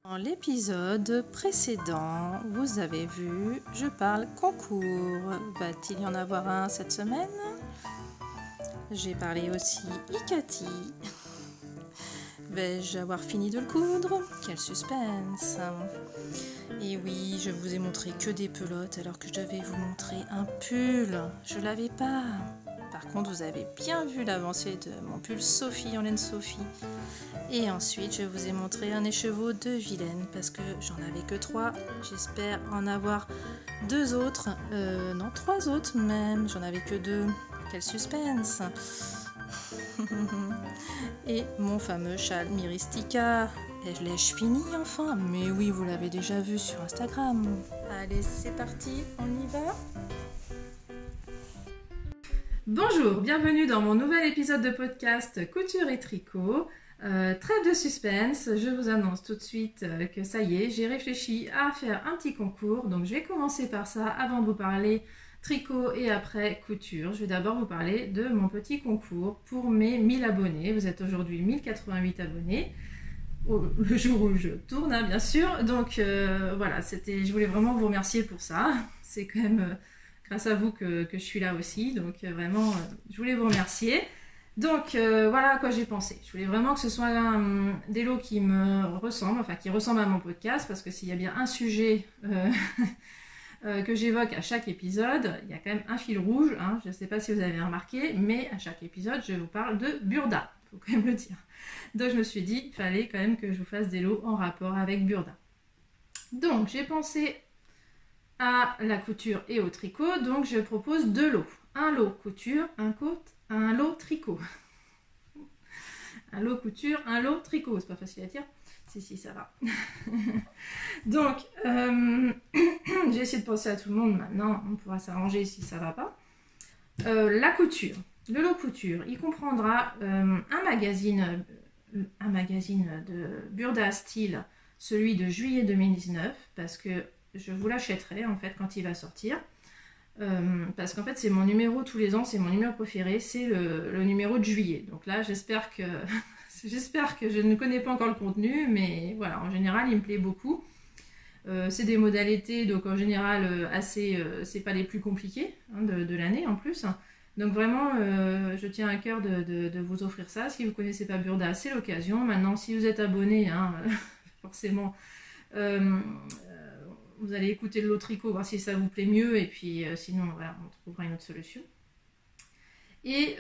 Dans l'épisode précédent, vous avez vu, je parle concours. Va-t-il y en avoir un cette semaine? J'ai parlé aussi Ikati. Vais-je avoir fini de le coudre? Quel suspense! Et oui, je vous ai montré que des pelotes alors que je devais vous montrer un pull. Je l'avais pas. Par contre, vous avez bien vu l'avancée de mon pull Sophie en laine Sophie. Et ensuite, je vous ai montré un écheveau de vilaine parce que j'en avais que 3. J'espère en avoir 2 autres. Non, 3 autres même. J'en avais que 2. Quel suspense! Et mon fameux châle Myristica. L'ai-je fini enfin? Mais oui, vous l'avez déjà vu sur Instagram. Allez, c'est parti, on y va? Bonjour, bienvenue dans mon nouvel épisode de podcast Couture et Tricot. Trêve de suspense, je vous annonce tout de suite que ça y est, j'ai réfléchi à faire un petit concours. Donc je vais commencer par ça avant de vous parler tricot et après couture. Je vais d'abord vous parler de mon petit concours pour mes 1000 abonnés. Vous êtes aujourd'hui 1088 abonnés. Le jour où je tourne, hein, bien sûr. Donc voilà, je voulais vraiment vous remercier pour ça. C'est quand même grâce à vous que je suis là aussi. Donc vraiment, je voulais vous remercier. Donc voilà à quoi j'ai pensé. Je voulais vraiment que ce soit des lots qui me ressemblent, enfin qui ressemblent à mon podcast, parce que s'il y a bien un sujet que j'évoque à chaque épisode, il y a quand même un fil rouge, hein, je ne sais pas si vous avez remarqué, mais à chaque épisode, je vous parle de Burda, il faut quand même le dire. Donc je me suis dit, il fallait quand même que je vous fasse des lots en rapport avec Burda. Donc j'ai pensé à la couture et au tricot, donc je propose 2 lots. Un lot couture, un lot tricot. Un lot couture, un lot tricot, c'est pas facile à dire. Si, ça va. Donc, j'ai essayé de penser à tout le monde maintenant, on pourra s'arranger si ça va pas. La couture, le lot couture, il comprendra un magazine de Burda Style, celui de juillet 2019, parce que je vous l'achèterai en fait quand il va sortir. Parce qu'en fait c'est mon numéro tous les ans, c'est mon numéro préféré, c'est le numéro de juillet. Donc là j'espère que je ne connais pas encore le contenu, mais voilà, en général il me plaît beaucoup. C'est des modalités, donc en général c'est pas les plus compliqués hein, de l'année en plus. Donc vraiment je tiens à cœur de vous offrir ça. Si vous ne connaissez pas Burda, c'est l'occasion. Maintenant si vous êtes abonné, hein, forcément vous allez écouter le lot tricot, voir si ça vous plaît mieux, et puis sinon voilà, on trouvera une autre solution. Et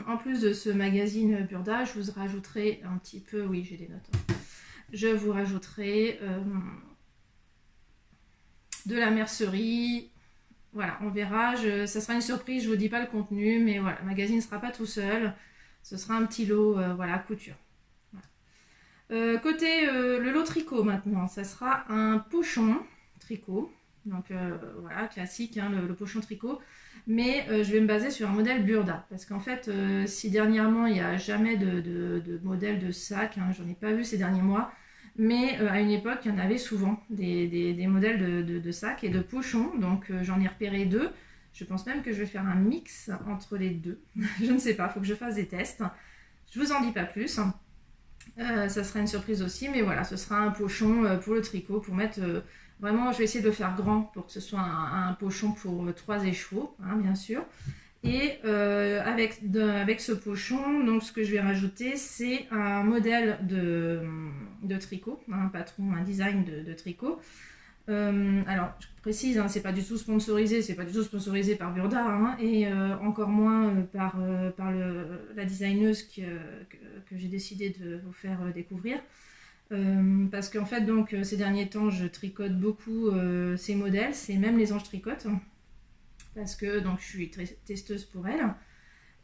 en plus de ce magazine Burda, je vous rajouterai un petit peu, oui j'ai des notes, hein. Je vous rajouterai de la mercerie, voilà, on verra, ça sera une surprise, je vous dis pas le contenu, mais voilà, le magazine ne sera pas tout seul, ce sera un petit lot, voilà, couture. Voilà. Côté le lot tricot maintenant, ça sera un pochon tricot, donc voilà, classique, hein, le pochon tricot, mais je vais me baser sur un modèle Burda, parce qu'en fait, si dernièrement il n'y a jamais de modèle de sac, hein, j'en ai pas vu ces derniers mois, mais à une époque il y en avait souvent des modèles de sac et de pochons, donc j'en ai repéré 2. Je pense même que je vais faire un mix entre les 2. Je ne sais pas, il faut que je fasse des tests. Je vous en dis pas plus. Ça sera une surprise aussi, mais voilà, ce sera un pochon pour le tricot, pour mettre vraiment, je vais essayer de le faire grand pour que ce soit un pochon pour 3 écheveaux, hein, bien sûr. Et avec ce pochon, donc ce que je vais rajouter, c'est un modèle de tricot, un patron, un design de tricot. Alors, je précise, hein, c'est pas du tout sponsorisé par Burda, hein, et encore moins par la designeuse que j'ai décidé de vous faire découvrir. Parce qu'en fait, donc, ces derniers temps, je tricote beaucoup ces modèles, c'est même les anges tricotent, parce que donc, je suis testeuse pour elle.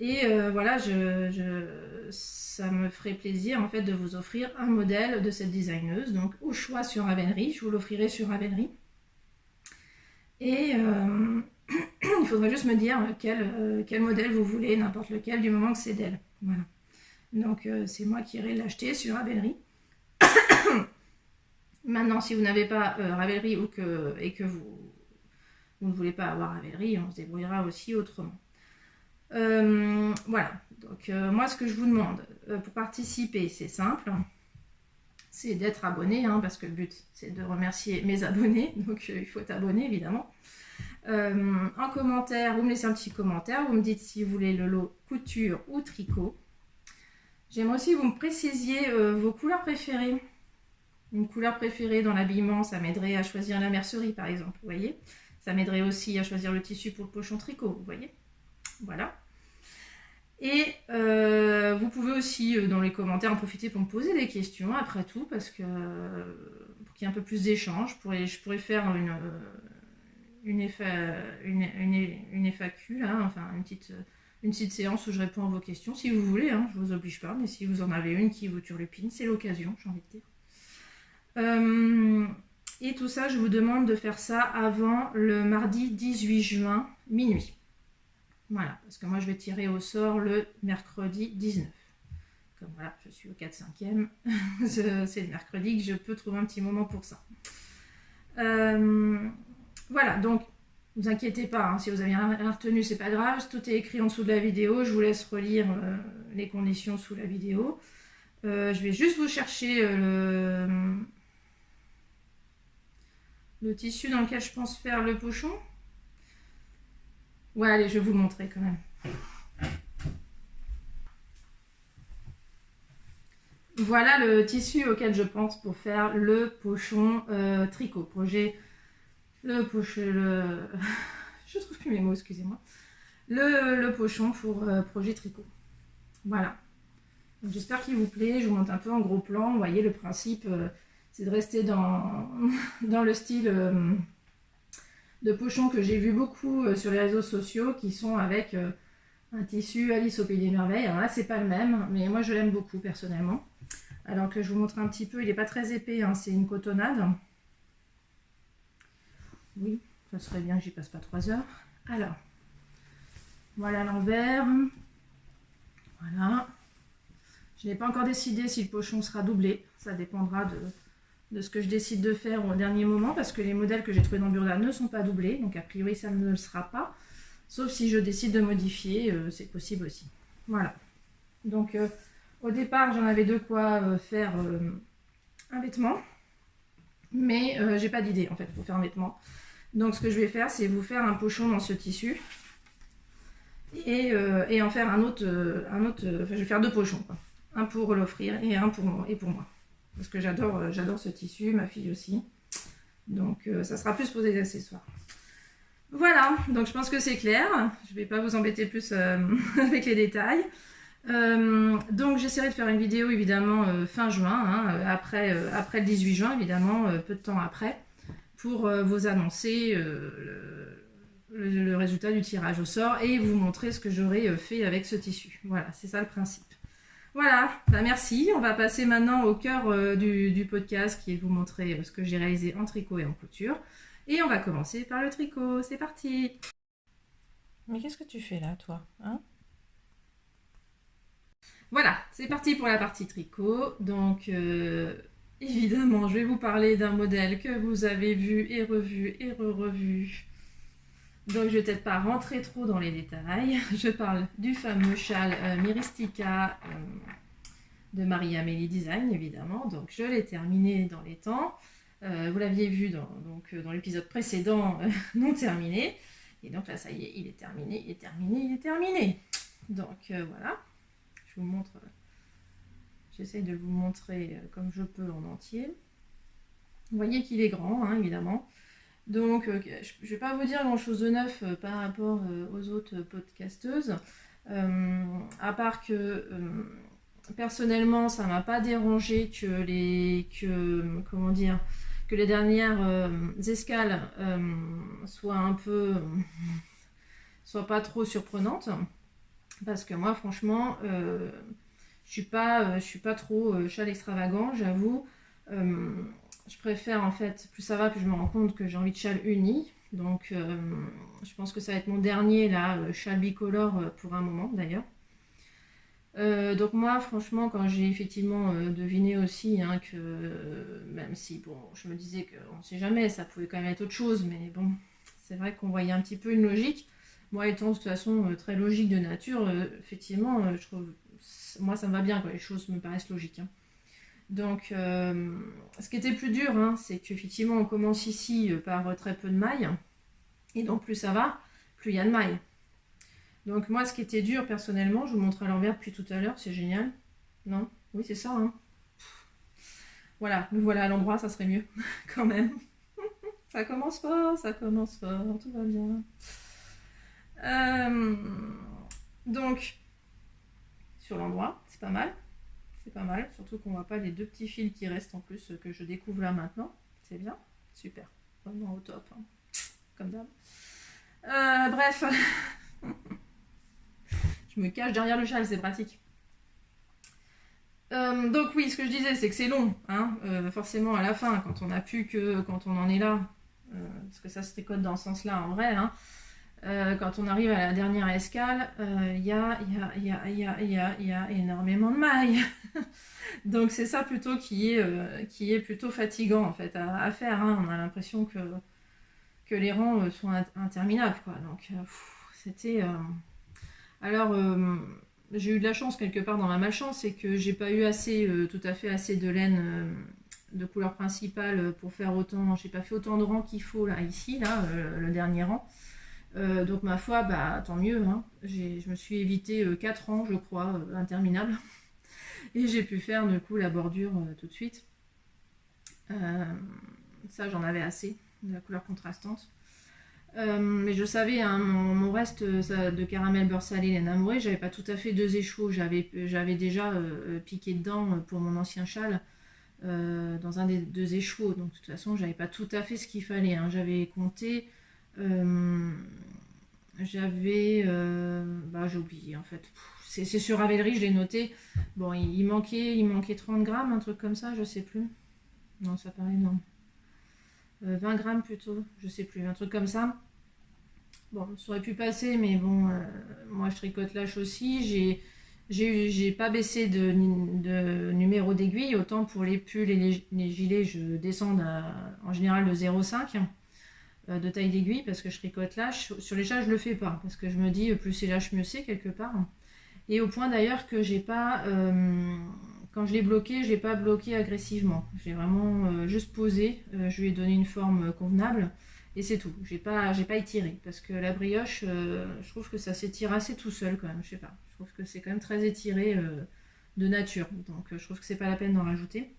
Et voilà, ça me ferait plaisir en fait de vous offrir un modèle de cette designeuse, donc au choix sur Ravelry, je vous l'offrirai sur Ravelry. Et il faudrait juste me dire quel modèle vous voulez, n'importe lequel, du moment que c'est d'elle. Voilà. Donc c'est moi qui irai l'acheter sur Ravelry. Maintenant, si vous n'avez pas Ravelry et que vous ne voulez pas avoir Ravelry, on se débrouillera aussi autrement. Voilà, donc moi ce que je vous demande pour participer, c'est simple. c'est d'être abonné, hein, parce que le but c'est de remercier mes abonnés, donc il faut être abonné évidemment. En commentaire, vous me laissez un petit commentaire, vous me dites si vous voulez le lot couture ou tricot. J'aimerais aussi que vous me précisiez vos couleurs préférées. Une couleur préférée dans l'habillement, ça m'aiderait à choisir la mercerie par exemple, vous voyez. Ça m'aiderait aussi à choisir le tissu pour le pochon tricot, vous voyez. Voilà. Et vous pouvez aussi dans les commentaires en profiter pour me poser des questions après tout, parce que pour qu'il y ait un peu plus d'échanges, je pourrais faire une FAQ, là, enfin une petite séance où je réponds à vos questions, si vous voulez, hein, je ne vous oblige pas, mais si vous en avez une qui vous turlupine, c'est l'occasion, j'ai envie de dire. Et tout ça, je vous demande de faire ça avant le mardi 18 juin, minuit. Voilà, parce que moi je vais tirer au sort le mercredi 19. Comme voilà, je suis au 4/5e, c'est le mercredi que je peux trouver un petit moment pour ça. Voilà, donc ne vous inquiétez pas, hein, si vous avez rien retenu, c'est pas grave, tout est écrit en dessous de la vidéo, je vous laisse relire les conditions sous la vidéo. Je vais juste vous chercher le tissu dans lequel je pense faire le pochon. Ouais, allez, je vais vous le montrer quand même. Voilà le tissu auquel je pense pour faire le pochon tricot. Projet, je trouve plus mes mots, excusez-moi. Le pochon pour projet tricot. Voilà. J'espère qu'il vous plaît. Je vous montre un peu en gros plan. Vous voyez, le principe, c'est de rester dans le style de pochon que j'ai vu beaucoup sur les réseaux sociaux, qui sont avec un tissu Alice au Pays des Merveilles. Alors là, c'est pas le même, mais moi, je l'aime beaucoup personnellement. Alors que je vous montre un petit peu, il n'est pas très épais, hein, c'est une cotonnade. Oui, ça serait bien que j'y passe pas 3 heures. Alors, voilà l'envers. Voilà. Je n'ai pas encore décidé si le pochon sera doublé. Ça dépendra de ce que je décide de faire au dernier moment, parce que les modèles que j'ai trouvés dans Burda ne sont pas doublés, donc a priori ça ne le sera pas. Sauf si je décide de modifier, c'est possible aussi. Voilà. Donc au départ, j'en avais de quoi faire un vêtement, mais j'ai pas d'idée en fait pour faire un vêtement. Donc ce que je vais faire, c'est vous faire un pochon dans ce tissu et en faire un autre, enfin, je vais faire 2 pochons, quoi. Un pour l'offrir et un pour moi, parce que j'adore ce tissu, ma fille aussi. Donc ça sera plus pour des accessoires. Voilà, donc je pense que c'est clair. Je ne vais pas vous embêter plus avec les détails. Donc j'essaierai de faire une vidéo évidemment fin juin, hein, après le 18 juin évidemment, peu de temps après, pour vous annoncer le résultat du tirage au sort et vous montrer ce que j'aurai fait avec ce tissu. Voilà, c'est ça le principe. Voilà, bah merci. On va passer maintenant au cœur du podcast, qui est de vous montrer ce que j'ai réalisé en tricot et en couture. Et on va commencer par le tricot. C'est parti! Mais qu'est-ce que tu fais là, toi, hein? Voilà, c'est parti pour la partie tricot. Donc, évidemment, je vais vous parler d'un modèle que vous avez vu et revu et re-revu. Donc, je vais peut-être pas rentrer trop dans les détails. Je parle du fameux châle Myristica de Marie-Amélie Design, évidemment. Donc, je l'ai terminé dans les temps. Vous l'aviez vu dans l'épisode précédent, non terminé. Et donc là, ça y est, il est terminé, il est terminé, il est terminé. Donc, voilà. Je vous montre, j'essaye de vous montrer comme je peux en entier. Vous voyez qu'il est grand, hein, évidemment. Donc, je ne vais pas vous dire grand chose de neuf par rapport aux autres podcasteuses, à part que personnellement, ça ne m'a pas dérangé que les dernières escales soient pas trop surprenantes. Parce que moi, franchement, je suis pas trop châle extravagant, j'avoue. Je préfère, en fait, plus ça va, plus je me rends compte que j'ai envie de châle uni. Donc, je pense que ça va être mon dernier, là, châle bicolore pour un moment, d'ailleurs. Donc moi, franchement, quand j'ai effectivement deviné aussi, hein, que même si, bon, je me disais qu'on ne sait jamais, ça pouvait quand même être autre chose, mais bon, c'est vrai qu'on voyait un petit peu une logique. Moi, étant de toute façon très logique de nature, effectivement, je trouve, moi, ça me va bien quand les choses me paraissent logiques, hein. Donc, ce qui était plus dur, hein, c'est qu'effectivement, on commence ici par très peu de mailles. Et donc, plus ça va, plus il y a de mailles. Donc, moi, ce qui était dur, personnellement, je vous montre à l'envers depuis tout à l'heure, c'est génial. Non? Oui, c'est ça, hein. Voilà, me voilà à l'endroit, ça serait mieux, quand même. Ça commence fort, tout va bien. Donc, sur l'endroit, c'est pas mal. C'est pas mal, surtout qu'on voit pas les deux petits fils qui restent en plus que je découvre là maintenant. C'est bien, super, vraiment au top, hein. Comme d'hab. Bref, je me cache derrière le châle, c'est pratique. Donc oui, ce que je disais, c'est que c'est long, hein, forcément à la fin, quand on a pu que quand on en est là, parce que ça se tricote dans ce sens-là en vrai, hein, quand on arrive à la dernière escale, il y a énormément de mailles. Donc c'est ça plutôt qui est plutôt fatigant en fait à faire, hein. On a l'impression que les rangs sont interminables, quoi. Donc c'était... Alors, j'ai eu de la chance quelque part dans ma malchance, c'est que j'ai pas eu tout à fait assez de laine de couleur principale pour faire autant. J'ai pas fait autant de rangs qu'il faut là, ici, là, le dernier rang. Donc ma foi, bah tant mieux, hein. Je me suis évité 4 rangs, je crois, interminables. Et j'ai pu faire du coup la bordure tout de suite. Ça, j'en avais assez, de la couleur contrastante. Mais je savais, hein, mon reste de caramel beurre salé laine amourée, j'avais pas tout à fait 2 échauds, j'avais déjà piqué dedans pour mon ancien châle dans un des 2 échauds, donc de toute façon j'avais pas tout à fait ce qu'il fallait, hein. J'avais compté, bah, j'ai oublié en fait, c'est sur Ravelry, je l'ai noté, bon il manquait 30 grammes, un truc comme ça, je sais plus, non ça paraît non, 20 grammes plutôt, je sais plus, un truc comme ça. Bon, ça aurait pu passer, mais bon, moi je tricote lâche aussi. J'ai pas baissé de numéro d'aiguille. Autant pour les pulls et les gilets, je descends en général de 0,5 de taille d'aiguille parce que je tricote lâche. Sur les chats, je le fais pas parce que je me dis plus c'est lâche, mieux c'est quelque part. Et au point d'ailleurs que j'ai pas. Quand je l'ai bloqué, je l'ai pas bloqué agressivement. J'ai vraiment juste posé. Je lui ai donné une forme convenable. Et c'est tout. J'ai pas étiré. Parce que la brioche, je trouve que ça s'étire assez tout seul quand même. Je sais pas. Je trouve que c'est quand même très étiré de nature. Donc je trouve que c'est pas la peine d'en rajouter.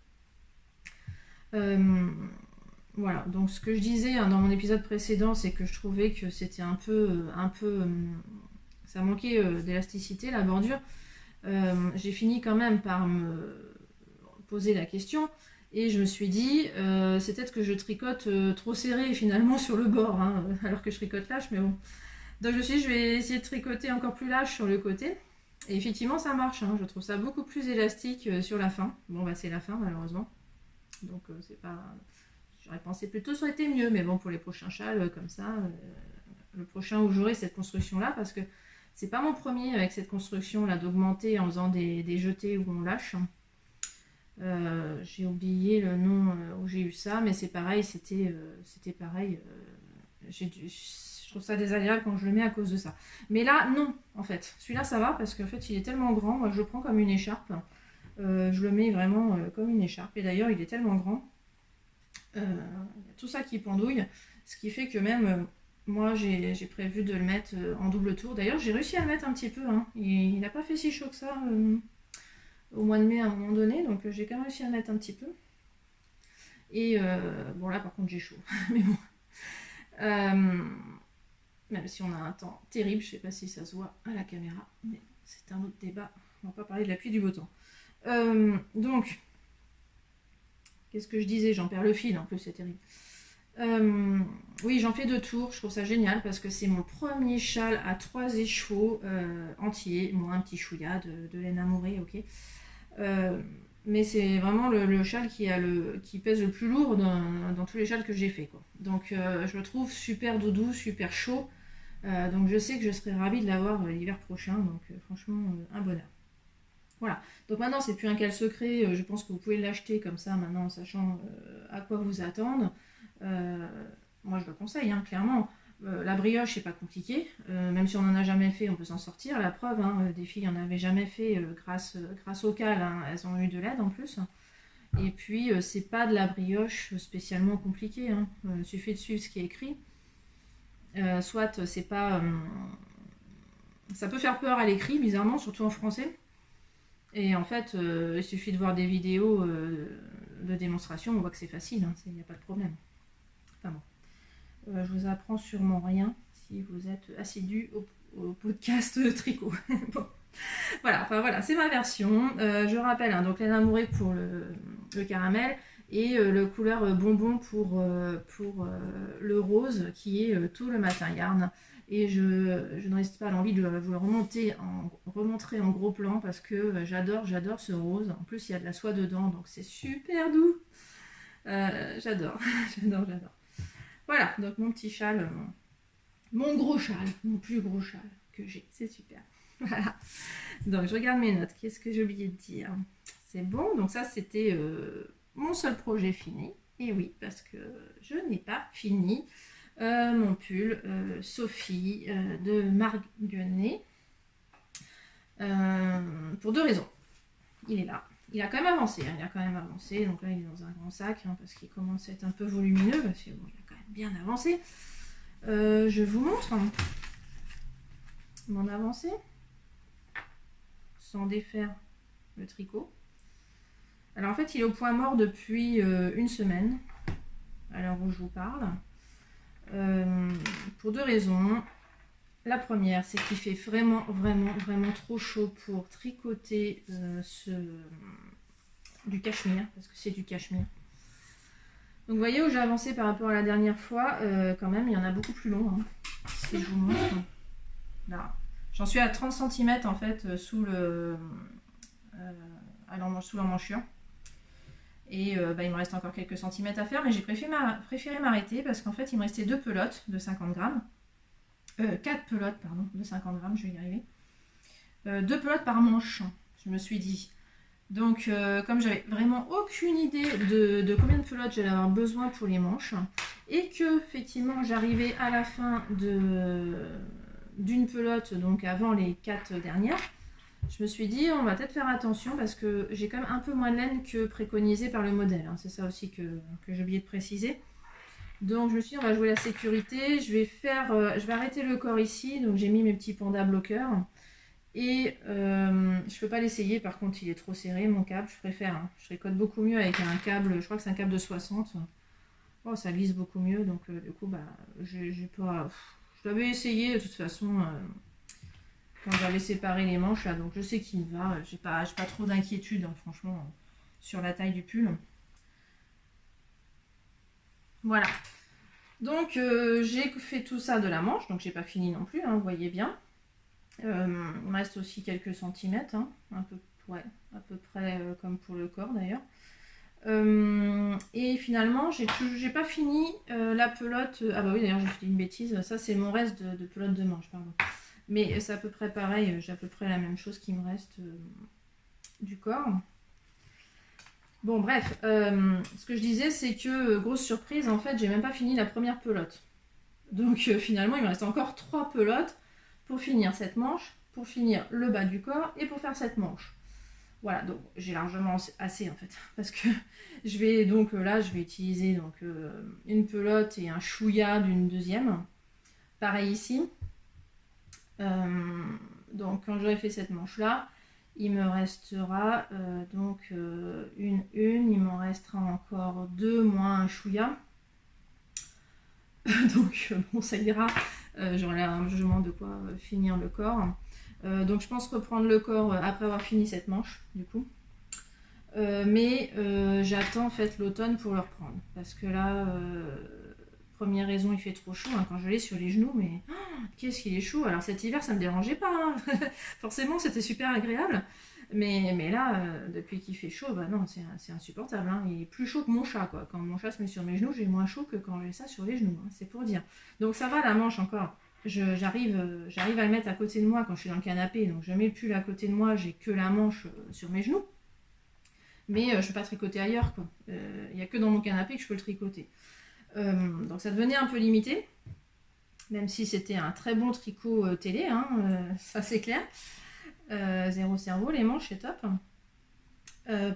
Voilà. Donc ce que je disais hein, dans mon épisode précédent, c'est que je trouvais que c'était un peu ça manquait d'élasticité, la bordure. J'ai fini quand même par me poser la question. Et je me suis dit, c'est peut-être que je tricote trop serré finalement sur le bord, hein, alors que je tricote lâche, mais bon. Donc je me suis dit, je vais essayer de tricoter encore plus lâche sur le côté. Et effectivement, ça marche, hein. Je trouve ça beaucoup plus élastique sur la fin. Bon, bah c'est la fin malheureusement. Donc c'est pas... J'aurais pensé plutôt ça aurait été mieux, mais bon, pour les prochains châles comme ça, le prochain où j'aurai cette construction-là, parce que c'est pas mon premier avec cette construction-là d'augmenter en faisant des jetés où on lâche. J'ai oublié le nom où j'ai eu ça, mais c'est pareil, c'était pareil. Je trouve ça désagréable quand je le mets à cause de ça. Mais là, non, en fait. Celui-là, ça va parce qu'en fait, il est tellement grand. Moi, je le prends comme une écharpe. Je le mets vraiment comme une écharpe. Et d'ailleurs, il est tellement grand. Il y a tout ça qui pendouille. Ce qui fait que même, moi, j'ai prévu de le mettre en double tour. D'ailleurs, j'ai réussi à le mettre un petit peu, hein. Il n'a pas fait si chaud que ça au mois de mai à un moment donné, donc j'ai quand même réussi à mettre un petit peu. Et bon là par contre j'ai chaud, mais bon. Même si on a un temps terrible, je sais pas si ça se voit à la caméra, mais c'est un autre débat, on va pas parler de la pluie du beau temps. Donc, qu'est-ce que je disais? J'en perds le fil, en plus c'est terrible. Oui, j'en fais 2 tours, je trouve ça génial parce que c'est mon premier châle à 3 écheveaux entiers, bon un petit chouïa de laine amourée, ok. Mais c'est vraiment le châle qui pèse le plus lourd dans tous les châles que j'ai fait, quoi. Donc je le trouve super doudou, super chaud. Donc je sais que je serai ravie de l'avoir l'hiver prochain. Donc franchement, un bonheur. Voilà. Donc maintenant, c'est plus un cale secret. Je pense que vous pouvez l'acheter comme ça maintenant en sachant à quoi vous attendre. Moi, je le conseille, hein, clairement. La brioche, c'est pas compliqué. Même si on n'en a jamais fait, on peut s'en sortir. La preuve, hein, des filles n'en avaient jamais fait grâce au cal. Hein, elles ont eu de l'aide en plus. Et puis, c'est pas de la brioche spécialement compliquée, hein. Il suffit de suivre ce qui est écrit. Soit, c'est pas... ça peut faire peur à l'écrit, bizarrement, surtout en français. Et en fait, il suffit de voir des vidéos de démonstration, on voit que c'est facile, hein, il n'y a pas de problème. Enfin bon. Je vous apprends sûrement rien si vous êtes assidus au podcast tricot. Bon. Voilà, enfin voilà, c'est ma version. Je rappelle, hein, donc laine amourée pour le caramel et le couleur bonbon pour le rose qui est tout le matin yarn. Et je ne reste pas à l'envie de vous le remontrer en gros plan parce que j'adore ce rose. En plus, il y a de la soie dedans, donc c'est super doux. J'adore, j'adore. Voilà, donc mon petit châle, mon gros châle, mon plus gros châle que j'ai, c'est super. Voilà. Donc je regarde mes notes, qu'est-ce que j'ai oublié de dire? C'est bon, donc ça c'était mon seul projet fini. Et oui, parce que je n'ai pas fini mon pull Sophie de Marguenet pour 2 raisons. Il est là. Il a quand même avancé, hein, donc là il est dans un grand sac hein, parce qu'il commence à être un peu volumineux, parce que bon, il a quand même bien avancé. Je vous montre mon avancée sans défaire le tricot. Alors en fait il est au point mort depuis 1 semaine à l'heure où je vous parle, pour 2 raisons. La première, c'est qu'il fait vraiment trop chaud pour tricoter du cachemire, parce que c'est du cachemire. Donc vous voyez où j'ai avancé par rapport à la dernière fois, quand même, il y en a beaucoup plus long. Hein, si je vous montre. Là, j'en suis à 30 cm en fait sous l'emmanchure. Et il me reste encore quelques centimètres à faire, mais j'ai préféré m'arrêter parce qu'en fait il me restait 2 pelotes de 50 grammes. 4 pelotes, pardon, de 50 grammes, je vais y arriver. 2 pelotes par manche, je me suis dit. Donc, comme j'avais vraiment aucune idée de combien de pelotes j'allais avoir besoin pour les manches, et que, effectivement, j'arrivais à la fin d'une pelote, donc avant les 4 dernières, je me suis dit, on va peut-être faire attention parce que j'ai quand même un peu moins de laine que préconisé par le modèle. Hein. C'est ça aussi que j'ai oublié de préciser. Donc je me suis dit on va jouer la sécurité, je vais arrêter le corps ici, donc j'ai mis mes petits pandas bloqueurs et je peux pas l'essayer, par contre il est trop serré mon câble, je préfère, hein. Je tricote beaucoup mieux avec un câble, je crois que c'est un câble de 60, oh, ça glisse beaucoup mieux, donc du coup j'ai pas, je l'avais essayé de toute façon quand j'avais séparé les manches là, donc je sais qu'il me va, j'ai pas trop d'inquiétude hein, franchement sur la taille du pull. Voilà. Donc j'ai fait tout ça de la manche, donc j'ai pas fini non plus, hein, vous voyez bien. Il me reste aussi quelques centimètres, hein, à peu près comme pour le corps d'ailleurs. Et finalement j'ai pas fini la pelote. Ah bah oui d'ailleurs j'ai fait une bêtise, ça c'est mon reste de pelote de manche, pardon. Mais c'est à peu près pareil, j'ai à peu près la même chose qui me reste du corps. Bon bref, ce que je disais c'est que, grosse surprise, en fait j'ai même pas fini la première pelote. Donc finalement il me reste encore 3 pelotes pour finir cette manche, pour finir le bas du corps et pour faire cette manche. Voilà, donc j'ai largement assez en fait, parce que je vais utiliser donc, une pelote et un chouïa d'une deuxième. Pareil ici. Donc quand j'aurai fait cette manche là, il me restera il m'en restera encore 2 moins un chouïa. Donc bon ça ira, j'aurai largement de quoi finir le corps. Donc je pense reprendre le corps après avoir fini cette manche du coup. Mais j'attends en fait l'automne pour le reprendre. Parce que là, première raison, il fait trop chaud hein, quand je l'ai sur les genoux, mais qu'est-ce qu'il est chaud. Alors cet hiver, ça me dérangeait pas. Hein. Forcément, c'était super agréable. Mais là, depuis qu'il fait chaud, bah non, c'est insupportable. Hein. Il est plus chaud que mon chat, quoi. Quand mon chat se met sur mes genoux, j'ai moins chaud que quand j'ai ça sur les genoux. Hein. C'est pour dire. Donc ça va, la manche encore. J'arrive à le mettre à côté de moi quand je suis dans le canapé. Donc je mets le pull à côté de moi, j'ai que la manche sur mes genoux. Mais je ne peux pas tricoter ailleurs. Il n'y a que dans mon canapé que je peux le tricoter. Donc ça devenait un peu limité. Même si c'était un très bon tricot télé, hein, ça c'est clair. Zéro cerveau, les manches, c'est top.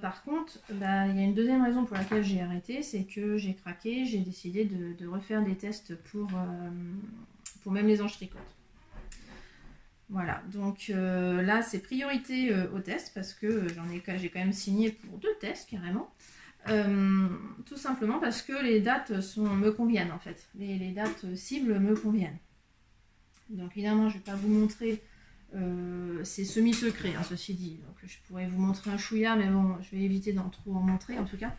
Par contre, bah, il y a une deuxième raison pour laquelle j'ai arrêté, c'est que j'ai craqué, j'ai décidé de refaire des tests pour même les anges tricotes. Voilà, donc là c'est priorité aux tests parce que j'ai quand même signé pour 2 tests carrément. Tout simplement parce que les dates me conviennent en fait. Les dates cibles me conviennent. Donc évidemment je ne vais pas vous montrer, c'est semi-secret hein, ceci dit. Donc je pourrais vous montrer un chouïa mais bon je vais éviter d'en trop en montrer en tout cas.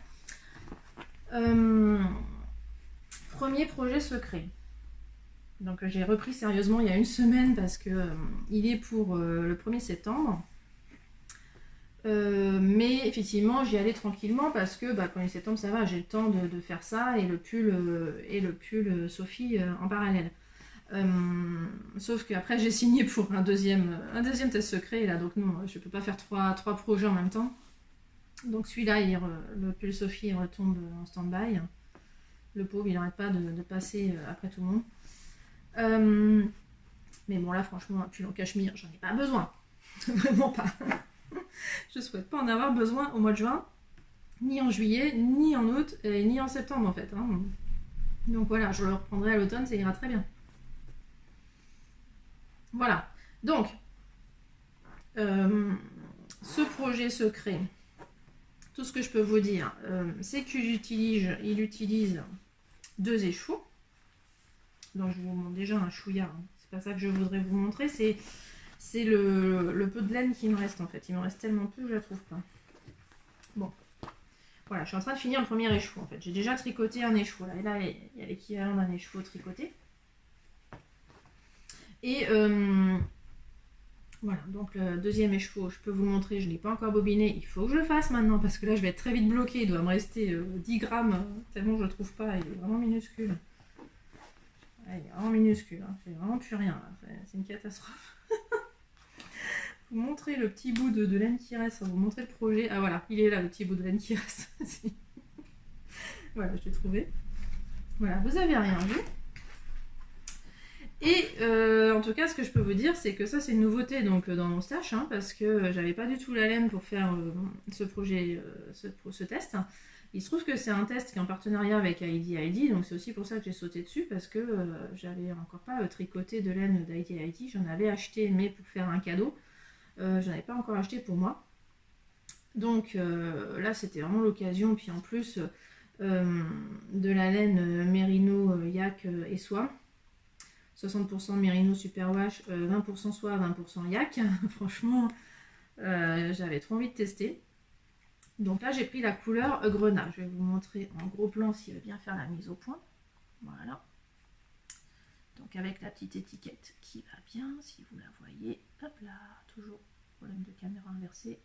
Premier projet secret. Donc j'ai repris sérieusement il y a une semaine parce que il est pour le 1er septembre. Mais effectivement j'y allais tranquillement parce que 1er septembre ça va, j'ai le temps de faire ça et le pull Sophie en parallèle. Sauf qu'après j'ai signé pour un deuxième test secret là, donc non, je peux pas faire trois projets en même temps. Donc celui-là, le pull Sophie il retombe en stand-by. Le pauvre il n'arrête pas de passer après tout le monde. Mais bon là franchement un pull en cachemire j'en ai pas besoin. Vraiment pas. Je souhaite pas en avoir besoin au mois de juin, ni en juillet, ni en août, ni en septembre en fait. Hein. Donc voilà, je le reprendrai à l'automne, ça ira très bien. Voilà. Donc, ce projet secret, tout ce que je peux vous dire, c'est qu'il utilise 2 échevaux. Donc je vous montre déjà un chouïa, hein. C'est pas ça que je voudrais vous montrer, c'est le peu de laine qui me reste en fait. Il me reste tellement peu que je la trouve pas. Bon. Voilà, je suis en train de finir le premier écheveau en fait. J'ai déjà tricoté un écheveau là. Et là, il y a l'équivalent d'un écheveau tricoté. Et voilà, donc le deuxième écheveau, je peux vous montrer, je ne l'ai pas encore bobiné. Il faut que je le fasse maintenant parce que là, je vais être très vite bloquée. Il doit me rester 10 grammes tellement je ne le trouve pas. Il est vraiment minuscule. Ouais, il est vraiment minuscule. Hein. C'est vraiment plus rien. C'est une catastrophe. Vous montrer le petit bout de laine qui reste, vous montrer le projet. Ah voilà, il est là le petit bout de laine qui reste. Voilà, je l'ai trouvé. Voilà, vous avez rien vu. Et en tout cas, ce que je peux vous dire, c'est que ça, c'est une nouveauté donc dans mon stash, hein, parce que j'avais pas du tout la laine pour faire ce projet, ce test. Il se trouve que c'est un test qui est en partenariat avec Heidi, donc c'est aussi pour ça que j'ai sauté dessus, parce que j'avais encore pas tricoté de laine d'Heidi. J'en avais acheté, mais pour faire un cadeau. J'en avais pas encore acheté pour moi. Donc là, c'était vraiment l'occasion. Puis en plus, de la laine Merino Yak et soie. 60% Merino Superwash, 20% soie, 20% Yak. Franchement, j'avais trop envie de tester. Donc là, j'ai pris la couleur grenat. Je vais vous montrer en gros plan s'il va bien faire la mise au point. Voilà. Donc avec la petite étiquette qui va bien, si vous la voyez. Hop là, toujours problème de caméra inversée.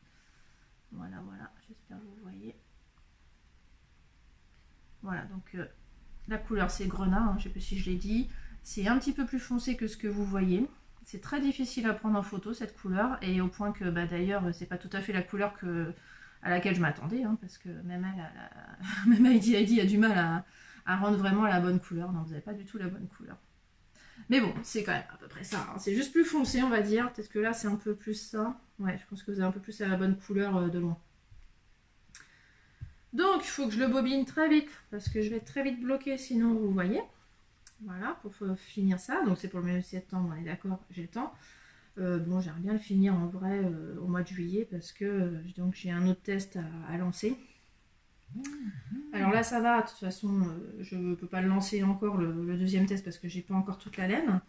Voilà, voilà, j'espère que vous voyez. Voilà, donc la couleur c'est grenat, hein, je ne sais plus si je l'ai dit. C'est un petit peu plus foncé que ce que vous voyez. C'est très difficile à prendre en photo cette couleur, et au point que d'ailleurs c'est pas tout à fait la couleur à laquelle je m'attendais, hein, parce que même même Heidi a du mal à rendre vraiment la bonne couleur. Non, vous n'avez pas du tout la bonne couleur. Mais bon, c'est quand même à peu près ça. Hein. C'est juste plus foncé, on va dire. Peut-être que là, c'est un peu plus ça. Ouais, je pense que vous avez un peu plus à la bonne couleur de loin. Donc, il faut que je le bobine très vite, parce que je vais être très vite bloquée, sinon vous voyez. Voilà, pour finir ça. Donc, c'est pour le 1er septembre, on est d'accord, j'ai le temps. Bon, j'aimerais bien le finir en vrai au mois de juillet, parce que donc j'ai un autre test à lancer. Alors là ça va, de toute façon je ne peux pas le lancer encore le deuxième test parce que j'ai pas encore toute la laine.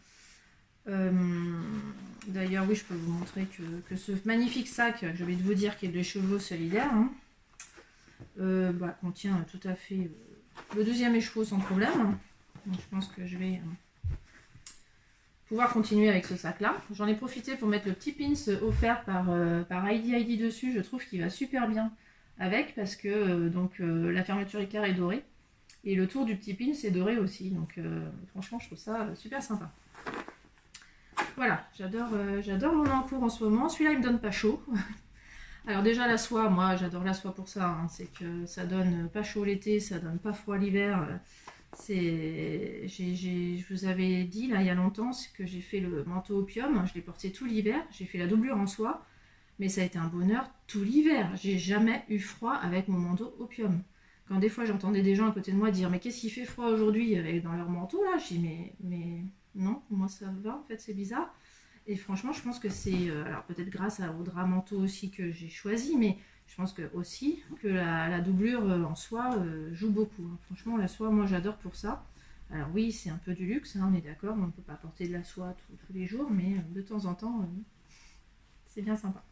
D'ailleurs oui, je peux vous montrer que ce magnifique sac, je vais vous dire qu'il est de l'écheveau solidaire, hein, contient tout à fait le deuxième écheveau sans problème. Donc je pense que je vais pouvoir continuer avec ce sac là. J'en ai profité pour mettre le petit pins offert par Heidi dessus. Je trouve qu'il va super bien avec, parce que la fermeture écart est dorée et le tour du petit pin c'est doré aussi, donc franchement je trouve ça super sympa. Voilà, j'adore mon encours en ce moment. Celui-là il me donne pas chaud. Alors déjà la soie, moi j'adore la soie pour ça, hein. C'est que ça donne pas chaud l'été, ça donne pas froid l'hiver. Je vous avais dit là il y a longtemps que j'ai fait le manteau opium, je l'ai porté tout l'hiver, j'ai fait la doublure en soie. Mais ça a été un bonheur tout l'hiver. J'ai jamais eu froid avec mon manteau opium. Quand des fois j'entendais des gens à côté de moi dire mais qu'est-ce qu'il fait froid aujourd'hui avec dans leur manteau là, je dis mais non, moi ça va en fait, c'est bizarre. Et franchement je pense que c'est alors peut-être grâce au drap manteau aussi que j'ai choisi, mais je pense que aussi que la doublure en soie joue beaucoup. Hein. Franchement la soie moi j'adore pour ça. Alors oui c'est un peu du luxe, hein, on est d'accord, on ne peut pas porter de la soie tous les jours, mais de temps en temps c'est bien sympa.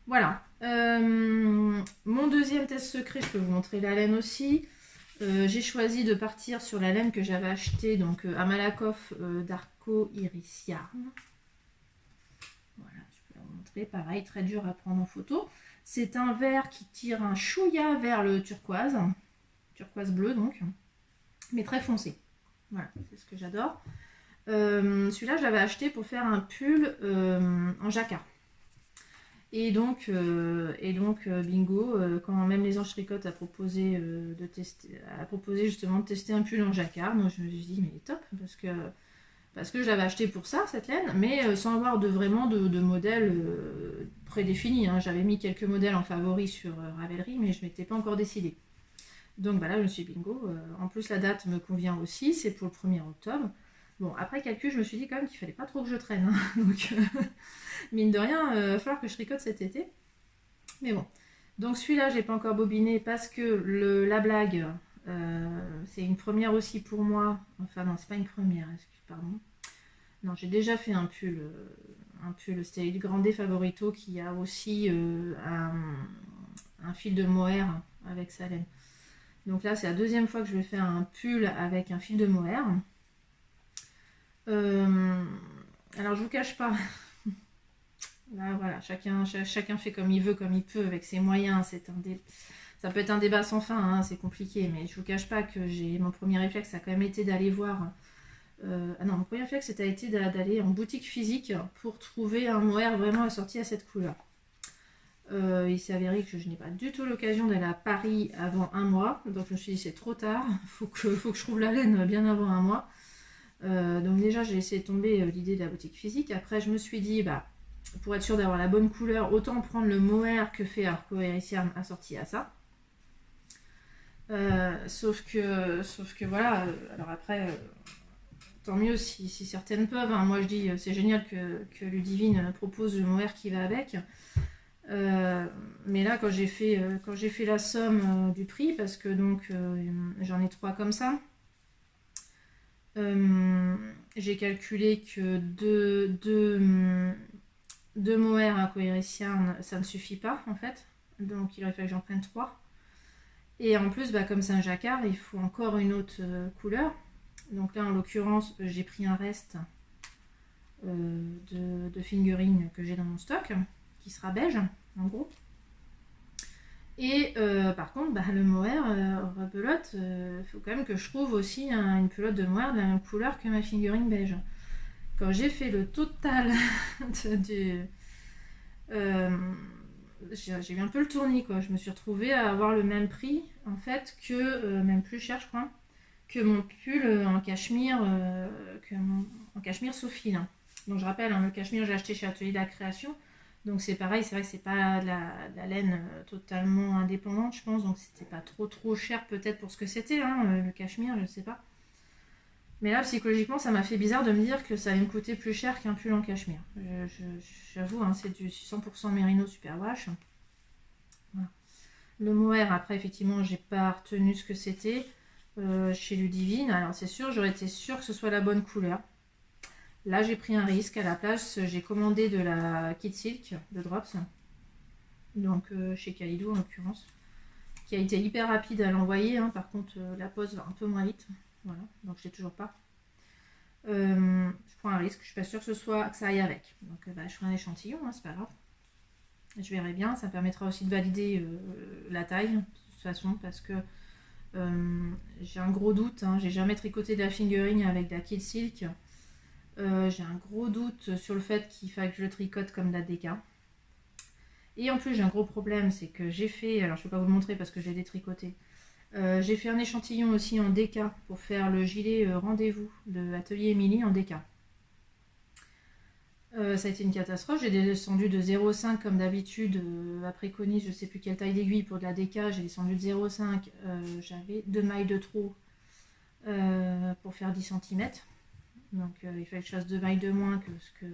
Voilà. Mon deuxième test secret, je peux vous montrer la laine aussi. J'ai choisi de partir sur la laine que j'avais achetée donc, à Malakoff d'Arco Iris Yarn. Voilà, je peux la montrer. Pareil, très dur à prendre en photo. C'est un vert qui tire un chouïa vers le turquoise. Turquoise bleu donc. Mais très foncé. Voilà, c'est ce que j'adore. Celui-là, je l'avais acheté pour faire un pull en jacquard. Et donc bingo, quand même les Anges Tricotte a proposé justement de tester un pull en jacquard, moi je me suis dit mais top, parce que je l'avais acheté pour ça, cette laine, mais sans avoir vraiment de modèle prédéfini. Hein. J'avais mis quelques modèles en favori sur Ravelry, mais je ne m'étais pas encore décidée. Donc bah là je me suis dit bingo, en plus la date me convient aussi, c'est pour le 1er octobre. Bon, après calcul, je me suis dit quand même qu'il fallait pas trop que je traîne. Hein. Donc, mine de rien, il va falloir que je tricote cet été. Mais bon. Donc celui-là, j'ai pas encore bobiné parce que la blague, c'est une première aussi pour moi. Enfin non, c'est pas une première, pardon. Non, j'ai déjà fait un pull, c'était le Grande Favorito qui a aussi un fil de mohair avec sa laine. Donc là, c'est la deuxième fois que je vais faire un pull avec un fil de mohair. Alors je vous cache pas, là voilà, chacun fait comme il veut, comme il peut, avec ses moyens. Ça peut être un débat sans fin, hein, c'est compliqué, mais je vous cache pas que mon premier réflexe a quand même été d'aller voir. Mon premier réflexe c'était été d'aller en boutique physique pour trouver un mohair vraiment assorti à cette couleur. Il s'est avéré que je n'ai pas du tout l'occasion d'aller à Paris avant un mois, donc je me suis dit c'est trop tard, faut que je trouve la laine bien avant un mois. Donc déjà j'ai essayé de tomber l'idée de la boutique physique. Après je me suis dit pour être sûr d'avoir la bonne couleur, autant prendre le mohair que fait Arco Iris Yarn assorti à ça. Sauf que voilà, alors après tant mieux si certaines peuvent. Hein. Moi je dis c'est génial que Ludivine propose le mohair qui va avec. Mais là quand j'ai fait la somme du prix, parce que donc j'en ai 3 comme ça. J'ai calculé que deux mohair Arco Iris Yarn, ça ne suffit pas en fait. Donc il aurait fallu que j'en prenne 3. Et en plus, comme c'est un jacquard, il faut encore une autre couleur. Donc là, en l'occurrence, j'ai pris un reste de fingering que j'ai dans mon stock, qui sera beige, en gros. Et par contre, le mohair, rebelote, il faut quand même que je trouve aussi une pelote de mohair de la même couleur que ma fingering beige. Quand j'ai fait le total j'ai eu un peu le tournis, quoi. Je me suis retrouvée à avoir le même prix, en fait, que, même plus cher, je crois, que mon pull en cachemire, en cachemire sous fil. Donc je rappelle, le cachemire, j'ai acheté chez Atelier de la Création. Donc c'est pareil, c'est vrai que c'est pas de la laine totalement indépendante, je pense, donc c'était pas trop cher peut-être pour ce que c'était, le cachemire, je sais pas. Mais là, psychologiquement, ça m'a fait bizarre de me dire que ça allait me coûter plus cher qu'un pull en cachemire. J'avoue, c'est du 100% Merino Superwash. Voilà. Le mohair, après, effectivement, j'ai pas retenu ce que c'était chez Ludivine. Alors c'est sûr, j'aurais été sûre que ce soit la bonne couleur. Là, j'ai pris un risque. À la place, j'ai commandé de la Kid Silk de Drops. Donc, chez Kalidou, en l'occurrence. Qui a été hyper rapide à l'envoyer. Par contre, la pose va un peu moins vite. Voilà. Donc, je l'ai toujours pas. Je prends un risque. Je suis pas sûre que ça aille avec. Donc, je ferai un échantillon. C'est pas grave. Je verrai bien. Ça me permettra aussi de valider la taille. De toute façon, parce que j'ai un gros doute. J'ai jamais tricoté de la fingering avec de la Kid Silk. J'ai un gros doute sur le fait qu'il faille que je le tricote comme de la DK. Et en plus j'ai un gros problème, c'est que j'ai fait, alors je ne peux pas vous le montrer parce que j'ai détricoté, j'ai fait un échantillon aussi en DK pour faire le gilet rendez-vous de Atelier Émilie en DK. Ça a été une catastrophe. J'ai descendu de 0,5 comme d'habitude. Après Connie, je sais plus quelle taille d'aiguille pour de la DK. J'ai descendu de 0,5. J'avais 2 mailles de trop pour faire 10 cm. Donc il fallait que je fasse 2 mailles de moins que ce que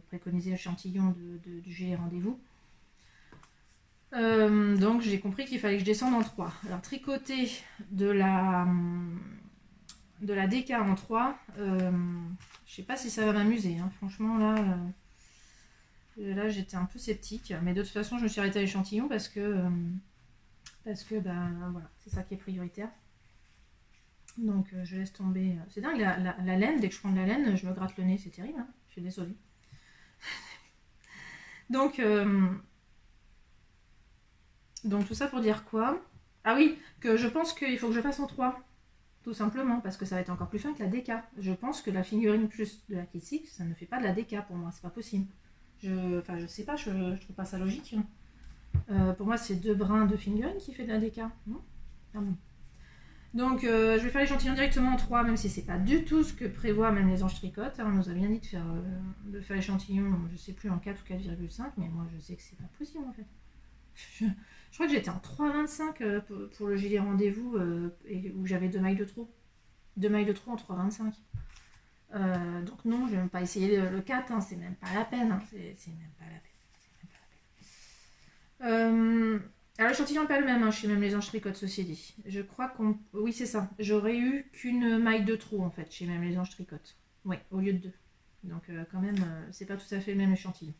préconisait l'échantillon du gilet rendez-vous. Donc j'ai compris qu'il fallait que je descende en 3. Alors tricoter de la DK en 3, je sais pas si ça va m'amuser. Hein. Franchement là j'étais un peu sceptique. Mais de toute façon je me suis arrêtée à l'échantillon parce que ben voilà, c'est ça qui est prioritaire. Donc je laisse tomber. C'est dingue, la laine, dès que je prends de la laine, je me gratte le nez, c'est terrible. Hein, je suis désolée. Donc tout ça pour dire quoi? Ah oui, que je pense qu'il faut que je fasse en 3. Tout simplement, parce que ça va être encore plus fin que la DK. Je pense que la figurine plus de la Kitsik, ça ne fait pas de la DK pour moi, c'est pas possible. Je sais pas, je trouve pas ça logique. Hein. Pour moi, c'est 2 brins de figurine qui fait de la DK. Non ah bon. Donc, je vais faire l'échantillon directement en 3, même si c'est pas du tout ce que prévoit même les anges tricotes. Hein. On nous a bien dit de faire l'échantillon, je sais plus, en 4 ou 4,5, mais moi, je sais que c'est pas possible en fait. Je crois que j'étais en 3,25 pour le gilet rendez-vous où j'avais 2 mailles de trop. 2 mailles de trop en 3,25. Donc non, je vais même pas essayer le 4, hein, c'est même pas la peine. Hein, c'est même pas la peine. Alors l'échantillon n'est pas le même hein, chez même les anges tricotes, ceci dit. Je crois qu'on... Oui, c'est ça. J'aurais eu qu'une maille de trop en fait chez même les anges tricotes. Oui, au lieu de 2. Donc quand même, c'est pas tout à fait le même échantillon.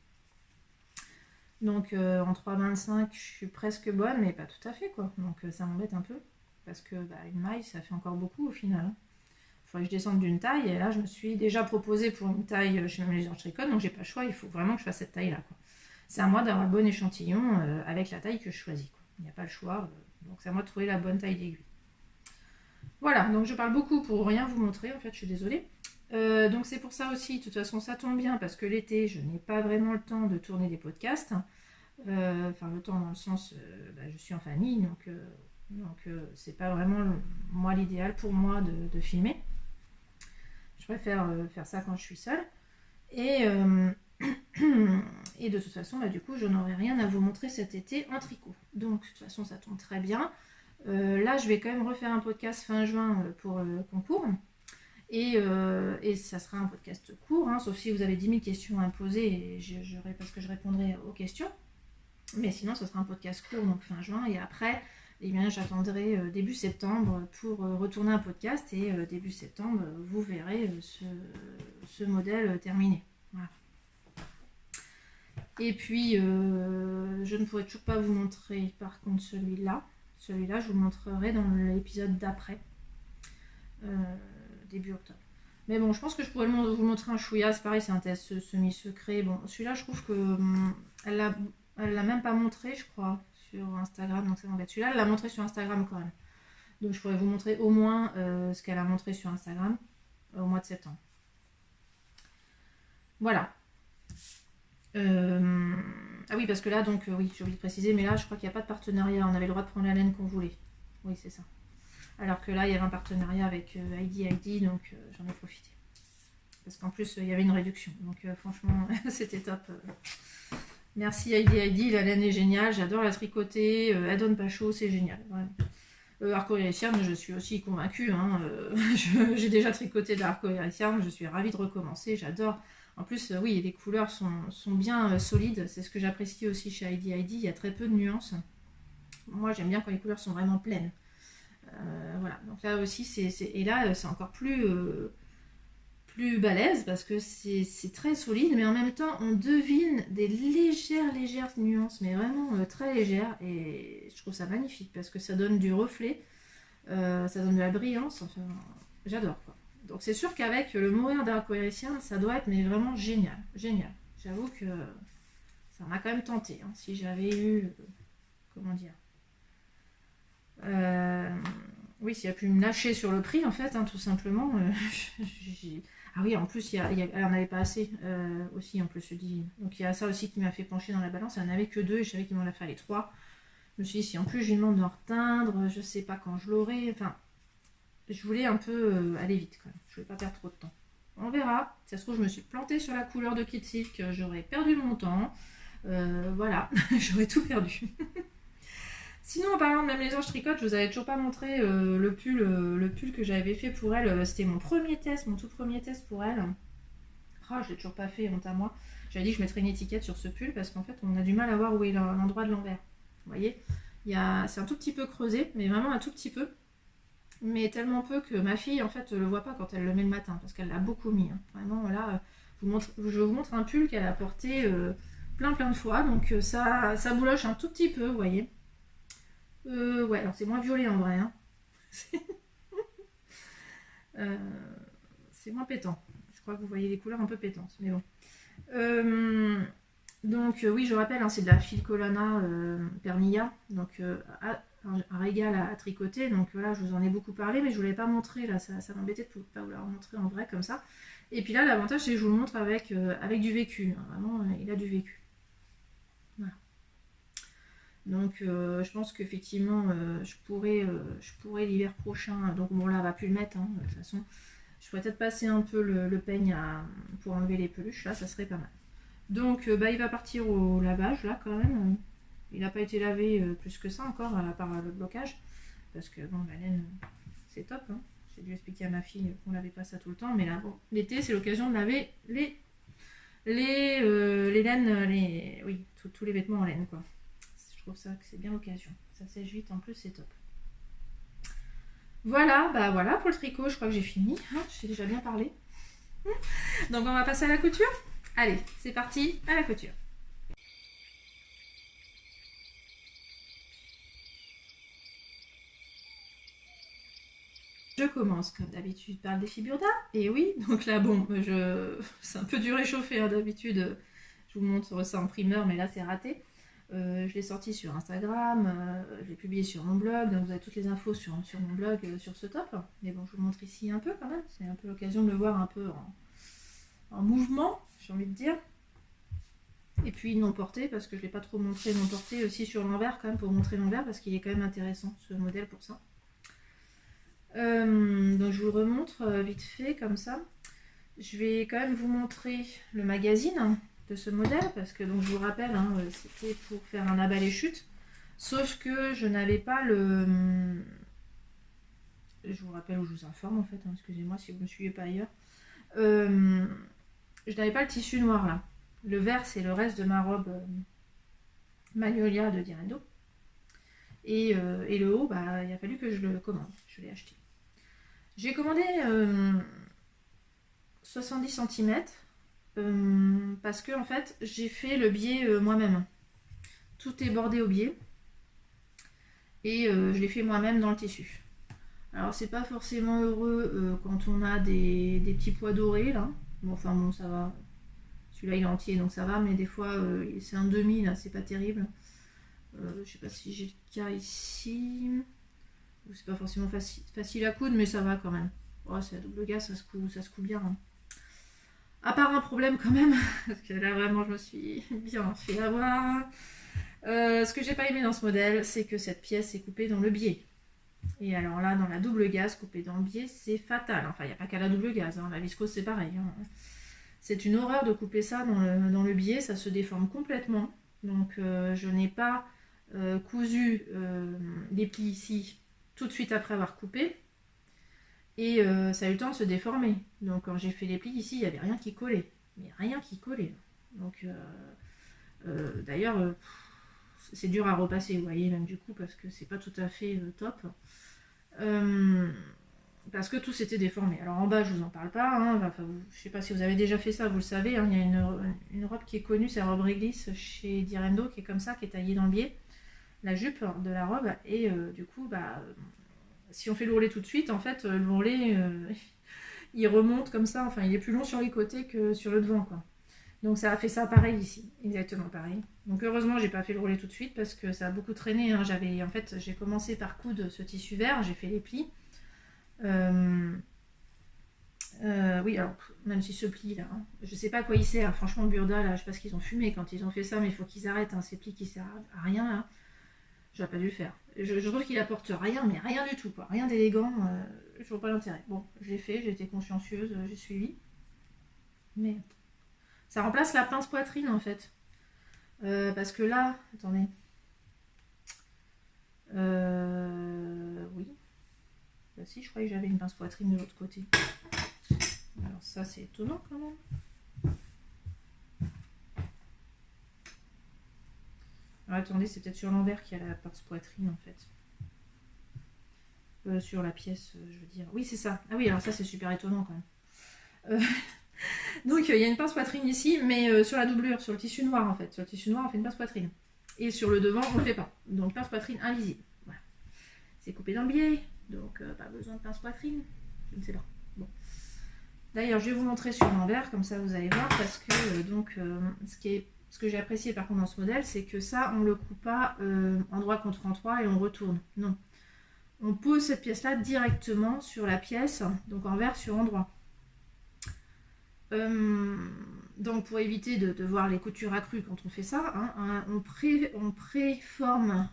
Donc en 3,25 je suis presque bonne mais pas tout à fait quoi. Donc ça m'embête un peu parce que une maille ça fait encore beaucoup au final. Hein. Il faudrait que je descende d'une taille et là je me suis déjà proposée pour une taille chez même les anges tricotes donc j'ai pas le choix, il faut vraiment que je fasse cette taille là quoi. C'est à moi d'avoir le bon échantillon avec la taille que je choisis quoi. Il n'y a pas le choix donc c'est à moi de trouver la bonne taille d'aiguille. Voilà, donc je parle beaucoup pour rien vous montrer en fait, je suis désolée. Donc c'est pour ça aussi, de toute façon ça tombe bien parce que l'été je n'ai pas vraiment le temps de tourner des podcasts. Enfin le temps dans le sens je suis en famille donc c'est pas vraiment moi l'idéal pour moi de filmer. Je préfère faire ça quand je suis seule et et de toute façon du coup je n'aurai rien à vous montrer cet été en tricot donc de toute façon ça tombe très bien. Là je vais quand même refaire un podcast fin juin pour le concours. Et ça sera un podcast court, hein, sauf si vous avez 10 000 questions à me poser, et parce que je répondrai aux questions. Mais sinon, ce sera un podcast court, donc fin juin. Et après, eh bien, j'attendrai début septembre pour retourner un podcast. Et début septembre, vous verrez ce modèle terminé. Voilà. Et puis, je ne pourrai toujours pas vous montrer, par contre, celui-là. Celui-là, je vous le montrerai dans l'épisode d'après. Début octobre. Mais bon, je pense que je pourrais vous montrer un chouïa. C'est pareil, c'est un test semi-secret. Bon, celui-là, je trouve que elle l'a même pas montré, je crois, sur Instagram. Donc ça m'embête. Celui-là, elle l'a montré sur Instagram quand même. Donc je pourrais vous montrer au moins ce qu'elle a montré sur Instagram au mois de septembre. Voilà. Ah oui, parce que là, donc oui, j'ai oublié de préciser, mais là, je crois qu'il n'y a pas de partenariat. On avait le droit de prendre la laine qu'on voulait. Oui, c'est ça. Alors que là, il y avait un partenariat avec Heidi, donc j'en ai profité. Parce qu'en plus, il y avait une réduction. Donc franchement, c'était top. Merci Heidi, la laine est géniale. J'adore la tricoter. Elle donne pas chaud, c'est génial. Arco-Irisien, je suis aussi convaincue. Hein, j'ai déjà tricoté de l'arco-Irisien. Je suis ravie de recommencer. J'adore. En plus, oui, les couleurs sont bien solides. C'est ce que j'apprécie aussi chez Heidi. Il y a très peu de nuances. Moi, j'aime bien quand les couleurs sont vraiment pleines. Voilà, donc là aussi et là c'est encore plus balèze parce que c'est très solide mais en même temps on devine des légères nuances mais vraiment très légères et je trouve ça magnifique parce que ça donne du reflet, ça donne de la brillance, enfin j'adore quoi. Donc c'est sûr qu'avec le mourir d'Arco-Irisien ça doit être mais vraiment génial, j'avoue que ça m'a quand même tenté hein, si j'avais eu comment dire oui, s'il a pu me lâcher sur le prix, en fait, hein, tout simplement. Ah oui, en plus, elle n'en avait pas assez aussi, en plus, je dis. Donc il y a ça aussi qui m'a fait pencher dans la balance. Elle n'en avait que 2 et je savais qu'il m'en a fallu 3. Je me suis dit, si en plus je lui demande de reteindre, je sais pas quand je l'aurai. Enfin, je voulais un peu aller vite quand même. Je voulais pas perdre trop de temps. On verra. Si ça se trouve, je me suis plantée sur la couleur de Kid Silk, j'aurais perdu mon temps. Voilà, j'aurais tout perdu. Sinon, en parlant de même les anges tricote, je vous avais toujours pas montré le pull que j'avais fait pour elle. C'était mon premier test, mon tout premier test pour elle. Oh, je l'ai toujours pas fait, honte à moi. J'avais dit que je mettrais une étiquette sur ce pull parce qu'en fait, on a du mal à voir où est l'endroit de l'envers. Vous voyez, c'est un tout petit peu creusé, mais vraiment un tout petit peu. Mais tellement peu que ma fille, en fait, le voit pas quand elle le met le matin parce qu'elle l'a beaucoup mis. Hein. Vraiment, là, je vous montre un pull qu'elle a porté plein de fois. Donc, ça bouloche un tout petit peu, vous voyez. Ouais, alors c'est moins violet en vrai. Hein. C'est moins pétant. Je crois que vous voyez les couleurs un peu pétantes, mais bon. Donc oui, je rappelle, hein, c'est de la fil Colana Pernilla, donc un régal à tricoter. Donc voilà, je vous en ai beaucoup parlé, mais je ne vous l'avais pas montré là, ça m'embêtait de ne pas vous la montrer en vrai comme ça. Et puis là, l'avantage c'est que je vous le montre avec du vécu. Vraiment, il a du vécu. Voilà. Donc je pense qu'effectivement, je pourrais l'hiver prochain. Donc bon, là, on va plus le mettre, hein, de toute façon. Je pourrais peut-être passer un peu le peigne pour enlever les peluches, là, ça serait pas mal. Donc il va partir au lavage, là, quand même. Il n'a pas été lavé plus que ça encore, à part le blocage. Parce que, bon, la laine, c'est top. Hein. J'ai dû expliquer à ma fille qu'on ne lavait pas ça tout le temps. Mais là, bon, l'été, c'est l'occasion de laver les laines, oui, tous les vêtements en laine, quoi. Je trouve ça que c'est bien l'occasion. Ça sèche vite, en plus, c'est top. Voilà, bah voilà pour le tricot, je crois que j'ai fini. Hein, j'ai déjà bien parlé. Donc on va passer à la couture. Allez, c'est parti, à la couture. Je commence comme d'habitude par le défi Burda. Et oui, donc là bon, c'est un peu dur réchauffé hein, d'habitude. Je vous montre ça en primeur, mais là c'est raté. Je l'ai sorti sur Instagram, je l'ai publié sur mon blog, donc vous avez toutes les infos sur mon blog sur ce top. Mais bon, je vous montre ici un peu quand même, c'est un peu l'occasion de le voir un peu en mouvement, j'ai envie de dire. Et puis non porté, parce que je ne l'ai pas trop montré non porté, aussi sur l'envers quand même, pour montrer l'envers, parce qu'il est quand même intéressant ce modèle pour ça. Donc je vous le remontre vite fait comme ça. Je vais quand même vous montrer le magazine de ce modèle parce que donc je vous rappelle hein, c'était pour faire un abat les chutes, sauf que je n'avais pas le, je vous rappelle ou je vous informe en fait hein, excusez-moi si vous ne me suivez pas ailleurs, je n'avais pas le tissu noir là, le vert c'est le reste de ma robe Magnolia de Direndo et le haut bah il a fallu que je le commande, je l'ai acheté, j'ai commandé 70 cm parce que en fait j'ai fait le biais moi-même. Tout est bordé au biais et je l'ai fait moi-même dans le tissu. Alors c'est pas forcément heureux quand on a des petits pois dorés là. Bon enfin bon ça va. Celui-là il est entier donc ça va, mais des fois c'est un demi là, c'est pas terrible. Je sais pas si j'ai le cas ici. C'est pas forcément facile à coudre mais ça va quand même. Oh, c'est à double gaz, ça se coud bien. Hein. À part un problème quand même, parce que là vraiment je me suis bien fait avoir. Ce que j'ai pas aimé dans ce modèle, c'est que cette pièce est coupée dans le biais. Et alors là, dans la double gaze, coupée dans le biais, c'est fatal. Enfin, il n'y a pas qu'à la double gaze, hein. La viscose c'est pareil. Hein. C'est une horreur de couper ça dans le biais, ça se déforme complètement. Donc je n'ai pas cousu les plis ici tout de suite après avoir coupé. Et ça a eu le temps de se déformer. Donc quand j'ai fait les plis ici, il n'y avait rien qui collait. Mais rien qui collait. Donc d'ailleurs, c'est dur à repasser, vous voyez, même du coup, parce que c'est pas tout à fait top. Parce que tout s'était déformé. Alors en bas, je vous en parle pas. Hein, enfin, je sais pas si vous avez déjà fait ça, vous le savez. Hein, il y a une robe qui est connue, c'est la robe réglisse chez Direndo, qui est comme ça, qui est taillée dans le biais. La jupe de la robe. Et du coup, bah... si on fait l'ourlet tout de suite, en fait, l'ourlet, il remonte comme ça. Enfin, il est plus long sur les côtés que sur le devant, quoi. Donc ça a fait ça pareil ici, exactement pareil. Donc heureusement, j'ai pas fait l'ourlet tout de suite parce que ça a beaucoup traîné. Hein. En fait, j'ai commencé par coudre ce tissu vert, j'ai fait les plis. Oui, alors même si ce pli là, hein, je sais pas à quoi il sert. Franchement, Burda là, je sais pas ce qu'ils ont fumé quand ils ont fait ça, mais il faut qu'ils arrêtent. Hein, ces plis qui servent à rien là. J'aurais pas dû le faire. Je trouve qu'il apporte rien, mais rien du tout, quoi. Rien d'élégant. Je vois pas l'intérêt. Bon, je l'ai fait, j'ai été consciencieuse, j'ai suivi. Mais ça remplace la pince poitrine en fait. Parce que là, attendez. Oui. Bah si, je croyais que j'avais une pince poitrine de l'autre côté. Alors ça, c'est étonnant quand même. Alors, attendez, c'est peut-être sur l'envers qu'il y a la pince poitrine en fait. Sur la pièce, je veux dire. Oui, c'est ça. Ah oui, alors ça, c'est super étonnant quand même. Donc, il y a une pince poitrine ici, mais sur la doublure, sur le tissu noir en fait. Sur le tissu noir, on fait une pince poitrine. Et sur le devant, on ne le fait pas. Donc, pince poitrine invisible. Voilà. C'est coupé dans le biais, donc pas besoin de pince poitrine. Je ne sais pas. Bon. D'ailleurs, je vais vous montrer sur l'envers, comme ça vous allez voir, parce que ce que j'ai apprécié par contre dans ce modèle, c'est que ça, on ne le coupe pas endroit contre endroit et on retourne. Non. On pose cette pièce-là directement sur la pièce, donc envers sur endroit. Donc pour éviter de voir les coutures accrues quand on fait ça, hein, on préforme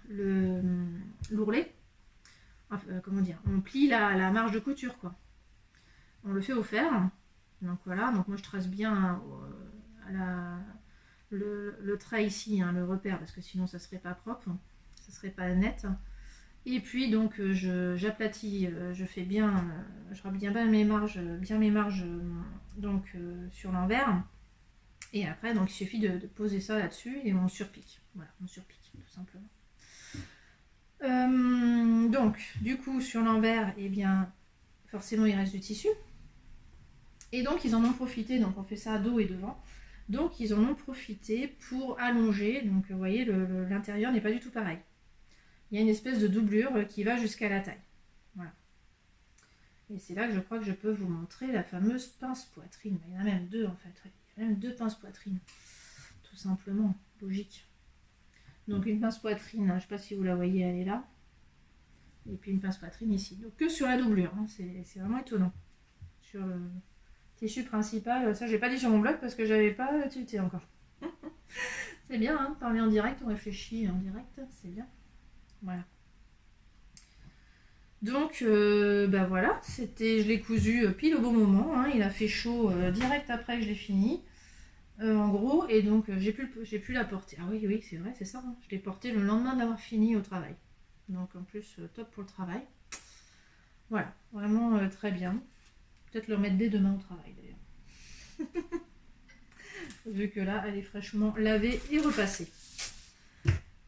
l'ourlet. Comment dire, on plie la marge de couture quoi. On le fait au fer. Donc voilà, donc moi je trace bien le trait ici, hein, le repère, parce que sinon ça serait pas propre, ça serait pas net. Et puis donc j'aplatis, je fais bien, je rends bien mes marges, donc sur l'envers. Et après donc il suffit de poser ça là-dessus et on surpique. Voilà, on surpique tout simplement. Donc du coup sur l'envers, et bien forcément il reste du tissu. Et donc ils en ont profité, donc on fait ça dos et devant. Donc ils en ont profité pour allonger, donc vous voyez l'intérieur n'est pas du tout pareil. Il y a une espèce de doublure qui va jusqu'à la taille. Voilà. Et c'est là que je crois que je peux vous montrer la fameuse pince poitrine. Il y en a même deux en fait. Il y a même deux pinces poitrine. Tout simplement. Logique. Donc une pince poitrine, je ne sais pas si vous la voyez, elle est là. Et puis une pince poitrine ici. Donc que sur la doublure. Hein. C'est vraiment étonnant. Sur le tissu principal, ça j'ai pas dit sur mon blog parce que j'avais pas tilté encore. C'est bien, hein, parler en direct, on réfléchit en direct, c'est bien. Voilà. Donc, bah voilà, je l'ai cousu pile au bon moment. Hein, il a fait chaud direct après que je l'ai fini. En gros, et donc j'ai pu la porter. Ah oui, c'est vrai, c'est ça. Hein, je l'ai porté le lendemain d'avoir fini au travail. Donc en plus, top pour le travail. Voilà, vraiment très bien. Peut-être le remettre dès demain au travail d'ailleurs. Vu que là, elle est fraîchement lavée et repassée.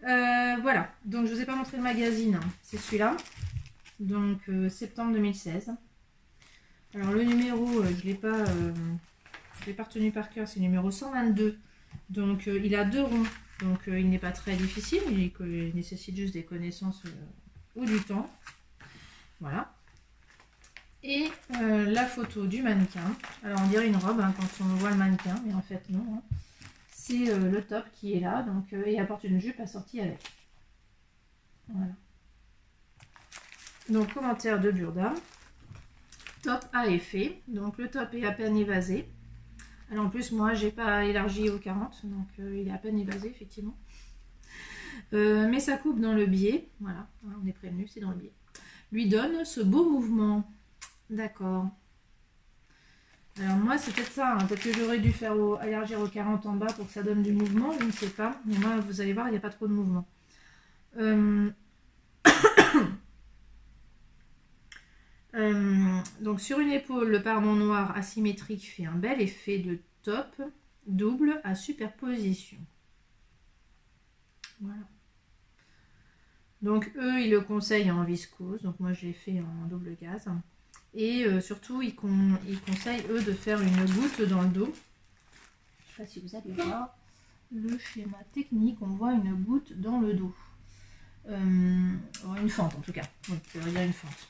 Voilà, donc je ne vous ai pas montré le magazine, hein. C'est celui-là, donc septembre 2016. Alors le numéro, je l'ai pas retenu par cœur, c'est le numéro 122. Donc il a 2 ronds, donc il n'est pas très difficile, il nécessite juste des connaissances ou du temps. Voilà. Et la photo du mannequin. Alors on dirait une robe hein, quand on voit le mannequin, mais en fait non. Hein. C'est le top qui est là, donc il apporte une jupe assortie avec. Voilà. Donc commentaire de Burda. Top à effet. Donc le top est à peine évasé. Alors en plus moi j'ai pas élargi au 40, donc il est à peine évasé effectivement. Mais ça coupe dans le biais. Voilà, on est prévenu, c'est dans le biais. Lui donne ce beau mouvement. D'accord. Alors moi c'est peut-être ça, hein. Peut-être que j'aurais dû faire élargir au 40 en bas pour que ça donne du mouvement, je ne sais pas. Mais moi vous allez voir, il n'y a pas trop de mouvement. Donc sur une épaule, le pardon noir asymétrique fait un bel effet de top double à superposition. Voilà. Donc eux, ils le conseillent en viscose, donc moi je l'ai fait en double gaze. Et surtout, ils conseillent, eux, de faire une goutte dans le dos. Je ne sais pas si vous allez voir le schéma technique, on voit une goutte dans le dos. Une fente en tout cas, oui, ça veut dire une fente.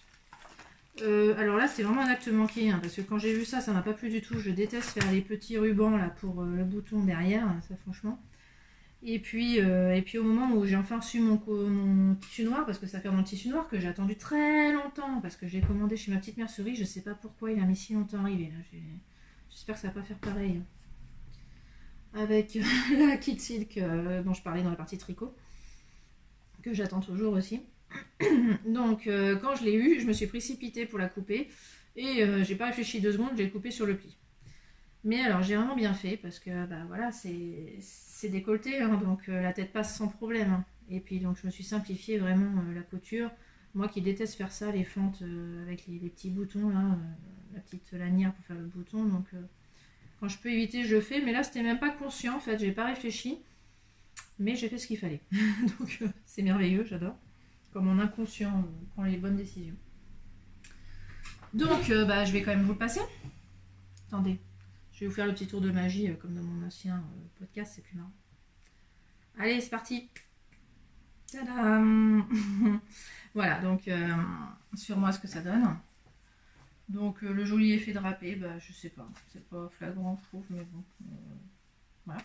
Alors là, c'est vraiment un acte manqué, hein, parce que quand j'ai vu ça, ça m'a pas plu du tout. Je déteste faire les petits rubans là pour le bouton derrière, ça franchement. Et puis au moment où j'ai enfin reçu mon tissu noir, parce que ça fait mon tissu noir que j'ai attendu très longtemps, parce que j'ai commandé chez ma petite mercerie, je sais pas pourquoi il a mis si longtemps à arriver. J'espère que ça va pas faire pareil avec la Kit Silk dont je parlais dans la partie tricot, que j'attends toujours aussi. Donc quand je l'ai eu, je me suis précipitée pour la couper, et j'ai pas réfléchi 2 secondes, j'ai coupé sur le pli. Mais alors j'ai vraiment bien fait parce que bah voilà, c'est décolleté, hein, donc la tête passe sans problème, hein. Et puis donc je me suis simplifié vraiment la couture. Moi qui déteste faire ça, les fentes avec les petits boutons là, la petite lanière pour faire le bouton. Donc quand je peux éviter, je le fais. Mais là c'était même pas conscient en fait, j'ai pas réfléchi. Mais j'ai fait ce qu'il fallait. Donc c'est merveilleux, j'adore. Quand mon inconscient prend les bonnes décisions. Donc bah, je vais quand même vous le passer. Attendez. Je vais vous faire le petit tour de magie comme dans mon ancien podcast, c'est plus marrant. Allez, c'est parti. Tadam. Voilà, donc sur moi ce que ça donne. Donc le joli effet drapé, bah, je sais pas, c'est pas flagrant je trouve, mais bon, voilà.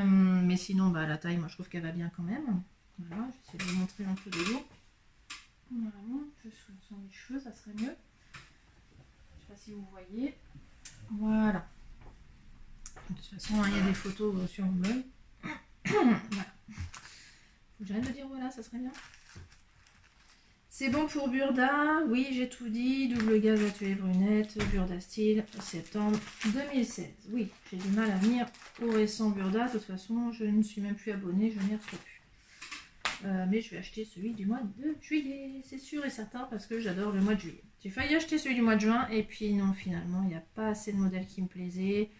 Mais sinon, bah, la taille, moi je trouve qu'elle va bien quand même. Voilà, j'essaie de vous montrer un peu de dos. Voilà, je sur mes cheveux, ça serait mieux. Je sais pas si vous voyez. Voilà. De toute façon, il y a des photos sur mon blog. Voilà. Faut que j'arrête de dire voilà, ça serait bien. C'est bon pour Burda. Oui, j'ai tout dit. Double gaz à tuer brunette. Burda style, septembre 2016. Oui, j'ai du mal à venir au récent Burda. De toute façon, je ne suis même plus abonnée. Je n'y reçois plus. Mais je vais acheter celui du mois de juillet. C'est sûr et certain parce que j'adore le mois de juillet. J'ai failli acheter celui du mois de juin. Et puis non, finalement, il n'y a pas assez de modèles qui me plaisaient.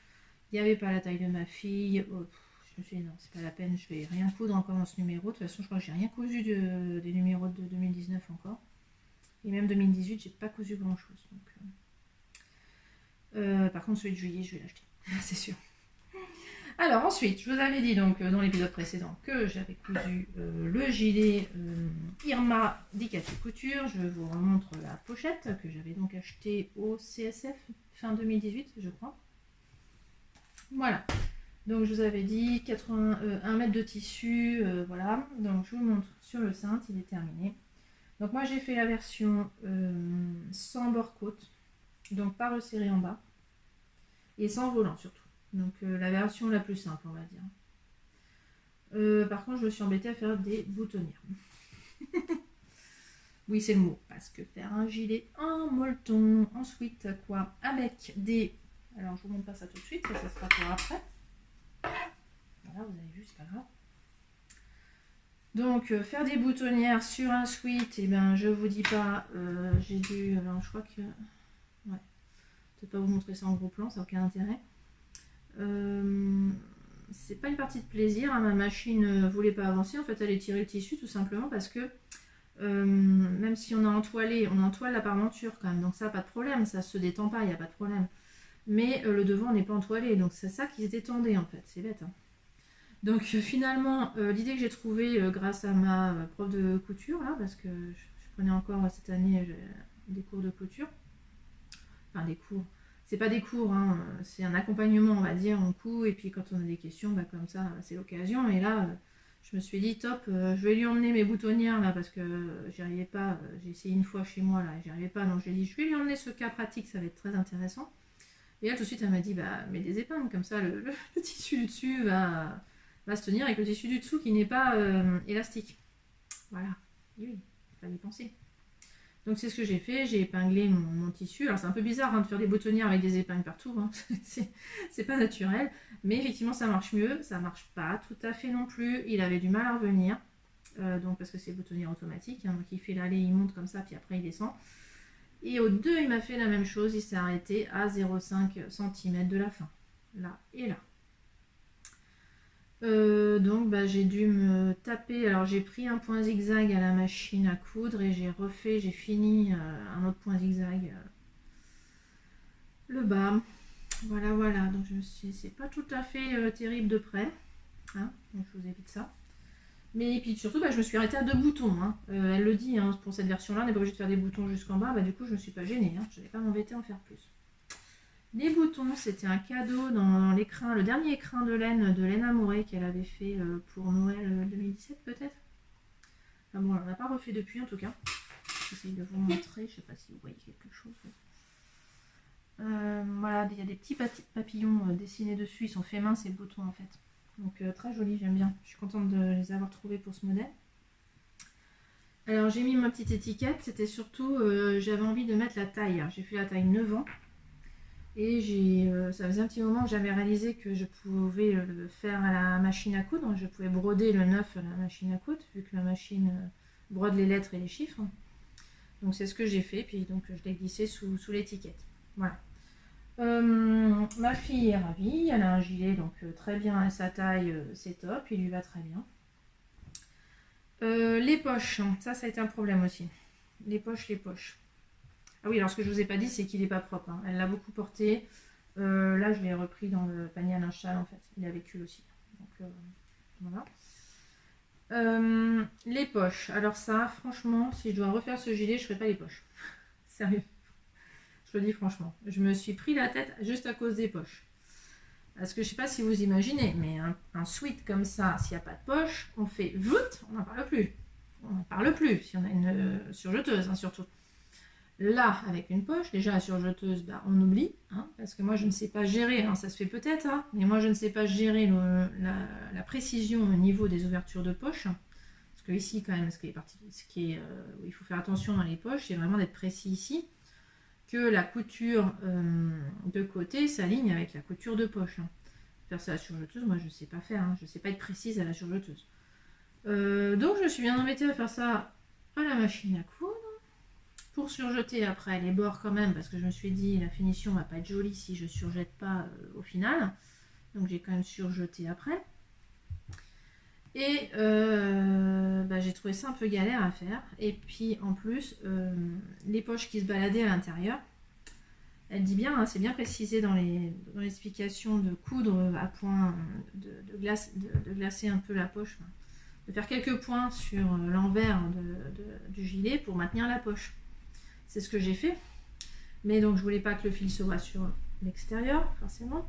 Il n'y avait pas la taille de ma fille. Oh, je me suis dit non, c'est pas la peine, je vais rien coudre encore dans ce numéro. De toute façon, je crois que j'ai rien cousu des numéros de 2019 encore. Et même 2018, j'ai pas cousu grand chose. Donc, par contre, celui de juillet, je vais l'acheter. C'est sûr. Alors ensuite, je vous avais dit donc dans l'épisode précédent que j'avais cousu le gilet Irma d'Icatu Couture. Je vous remontre la pochette que j'avais donc acheté au CSF fin 2018, je crois. Voilà, donc je vous avais dit 1 mètre de tissu, voilà, donc je vous montre sur le cintre, il est terminé. Donc moi j'ai fait la version sans bord-côte, donc pas resserré en bas, et sans volant surtout, donc la version la plus simple on va dire. Par contre je me suis embêtée à faire des boutonnières. Oui c'est le mot, parce que faire un gilet en molleton, ensuite quoi, avec des... Alors je vous montre pas ça tout de suite, ça sera pour après. Voilà, vous avez vu, c'est pas grave. Donc, faire des boutonnières sur un sweat, et eh ben, je vous dis pas, j'ai dû, alors je crois que, ouais, peut-être pas vous montrer ça en gros plan, ça n'a aucun intérêt. C'est pas une partie de plaisir, hein, ma machine voulait pas avancer, en fait elle étirait le tissu tout simplement parce que même si on a entoilé, on entoile la parmenture quand même, donc ça pas de problème, ça se détend pas, il n'y a pas de problème. Mais le devant n'est pas entoilé, donc c'est ça qui se détendait en fait, c'est bête. Hein. Donc finalement, l'idée que j'ai trouvée grâce à ma prof de couture, là, parce que je prenais encore cette année des cours de couture, enfin des cours, c'est pas des cours, hein, c'est un accompagnement on va dire, on coud et puis quand on a des questions, bah, comme ça c'est l'occasion. Et là, je me suis dit top, je vais lui emmener mes boutonnières là parce que j'y arrivais pas, j'ai essayé une fois chez moi là, j'y arrivais pas, donc j'ai dit je vais lui emmener ce cas pratique, ça va être très intéressant. Et elle tout de suite elle m'a dit bah mets des épingles comme ça le tissu du dessus va se tenir avec le tissu du dessous qui n'est pas élastique. Voilà, et oui, il fallait y penser. Donc c'est ce que j'ai fait, j'ai épinglé mon tissu. Alors c'est un peu bizarre hein, de faire des boutonnières avec des épingles partout, hein. C'est pas naturel, mais effectivement ça marche mieux, ça marche pas tout à fait non plus, il avait du mal à revenir, donc parce que c'est boutonnière automatique, hein, donc il fait l'aller, il monte comme ça, puis après il descend. Et au 2 il m'a fait la même chose, il s'est arrêté à 0,5 cm de la fin, là et là. Donc bah, j'ai dû me taper, alors j'ai pris un point zigzag à la machine à coudre et j'ai fini un autre point zigzag le bas, voilà, donc je me suis dit c'est pas tout à fait terrible de près, hein, donc je vous évite ça, mais puis surtout bah, je me suis arrêtée à 2 boutons, hein. Elle le dit hein, pour cette version là on n'est pas obligé de faire des boutons jusqu'en bas, bah, du coup je me suis pas gênée, hein, je n'ai pas m'embêter à en faire plus. Les boutons, c'était un cadeau dans l'écrin, le dernier écrin de laine Amourée qu'elle avait fait pour Noël 2017 peut-être. Enfin bon, on n'a pas refait depuis en tout cas. J'essaye de vous montrer, je ne sais pas si vous voyez quelque chose. Voilà, il y a des petits papillons dessinés dessus, ils sont faits main ces boutons en fait. Donc très joli, j'aime bien. Je suis contente de les avoir trouvés pour ce modèle. Alors j'ai mis ma petite étiquette, c'était surtout, j'avais envie de mettre la taille. J'ai fait la taille 9 ans. Et ça faisait un petit moment que j'avais réalisé que je pouvais le faire à la machine à coudre. Je pouvais broder le neuf à la machine à coudre, vu que la machine brode les lettres et les chiffres. Donc c'est ce que j'ai fait, puis donc je l'ai glissé sous l'étiquette. Voilà. Ma fille est ravie, elle a un gilet donc très bien à sa taille, c'est top, il lui va très bien. Les poches, ça a été un problème aussi. Les poches. Ah oui, alors ce que je vous ai pas dit, c'est qu'il n'est pas propre. Hein. Elle l'a beaucoup porté. Là, je l'ai repris dans le panier à linge sale en fait. Il est avec lui aussi. Donc voilà. Les poches. Alors ça, franchement, si je dois refaire ce gilet, je ne ferai pas les poches. Sérieux. Je le dis franchement. Je me suis pris la tête juste à cause des poches. Parce que je ne sais pas si vous imaginez, mais un sweat comme ça, s'il n'y a pas de poche, on fait voûte, on n'en parle plus. On n'en parle plus si on a une surjeteuse, hein, surtout. Là, avec une poche, déjà la surjeteuse, bah, on oublie, hein, parce que moi je ne sais pas gérer, hein, ça se fait peut-être, hein, mais moi je ne sais pas gérer la précision au niveau des ouvertures de poche. Parce que ici, quand même, où il faut faire attention dans les poches, c'est vraiment d'être précis ici, que la couture de côté s'aligne avec la couture de poche. Hein. Faire ça à la surjeteuse, moi je ne sais pas faire, hein, je ne sais pas être précise à la surjeteuse. Donc je me suis bien embêtée à faire ça à la machine à coudre. Pour surjeter après les bords quand même, parce que je me suis dit la finition va pas être jolie si je surjette pas au final. Donc j'ai quand même surjeté après. Et j'ai trouvé ça un peu galère à faire. Et puis en plus, les poches qui se baladaient à l'intérieur, elle dit bien, hein, c'est bien précisé dans l'explication de coudre à point, de glacer un peu la poche, de faire quelques points sur l'envers du gilet pour maintenir la poche. C'est ce que j'ai fait. Mais donc je voulais pas que le fil se voit sur l'extérieur, forcément.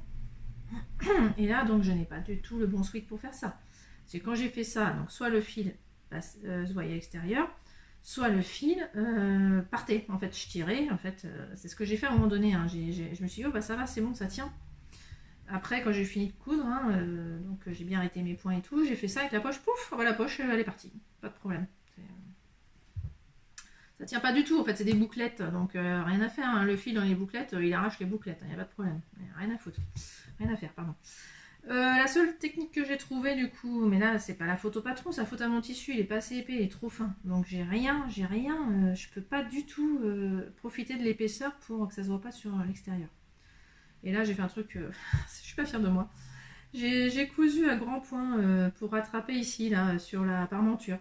Et là, donc je n'ai pas du tout le bon sweat pour faire ça. C'est quand j'ai fait ça, donc soit le fil se voyait à l'extérieur, soit le fil partait. En fait, je tirais. En fait, c'est ce que j'ai fait à un moment donné. Hein. Je me suis dit, oh bah ça va, c'est bon, ça tient. Après, quand j'ai fini de coudre, hein, donc j'ai bien arrêté mes points et tout, j'ai fait ça avec la poche, pouf, la poche, elle est partie. Pas de problème. Ça tient pas du tout, en fait, c'est des bouclettes, donc rien à faire. Hein. Le fil dans les bouclettes, il arrache les bouclettes, il n'y a pas de problème. Rien à foutre. Rien à faire, pardon. La seule technique que j'ai trouvée, du coup, mais là, c'est pas la faute au patron, c'est la faute à mon tissu, il est pas assez épais, il est trop fin. Donc j'ai rien, je peux pas du tout profiter de l'épaisseur pour que ça se voit pas sur l'extérieur. Et là, j'ai fait un truc, je suis pas fière de moi. J'ai cousu à grands points pour rattraper ici, là, sur la parmenture.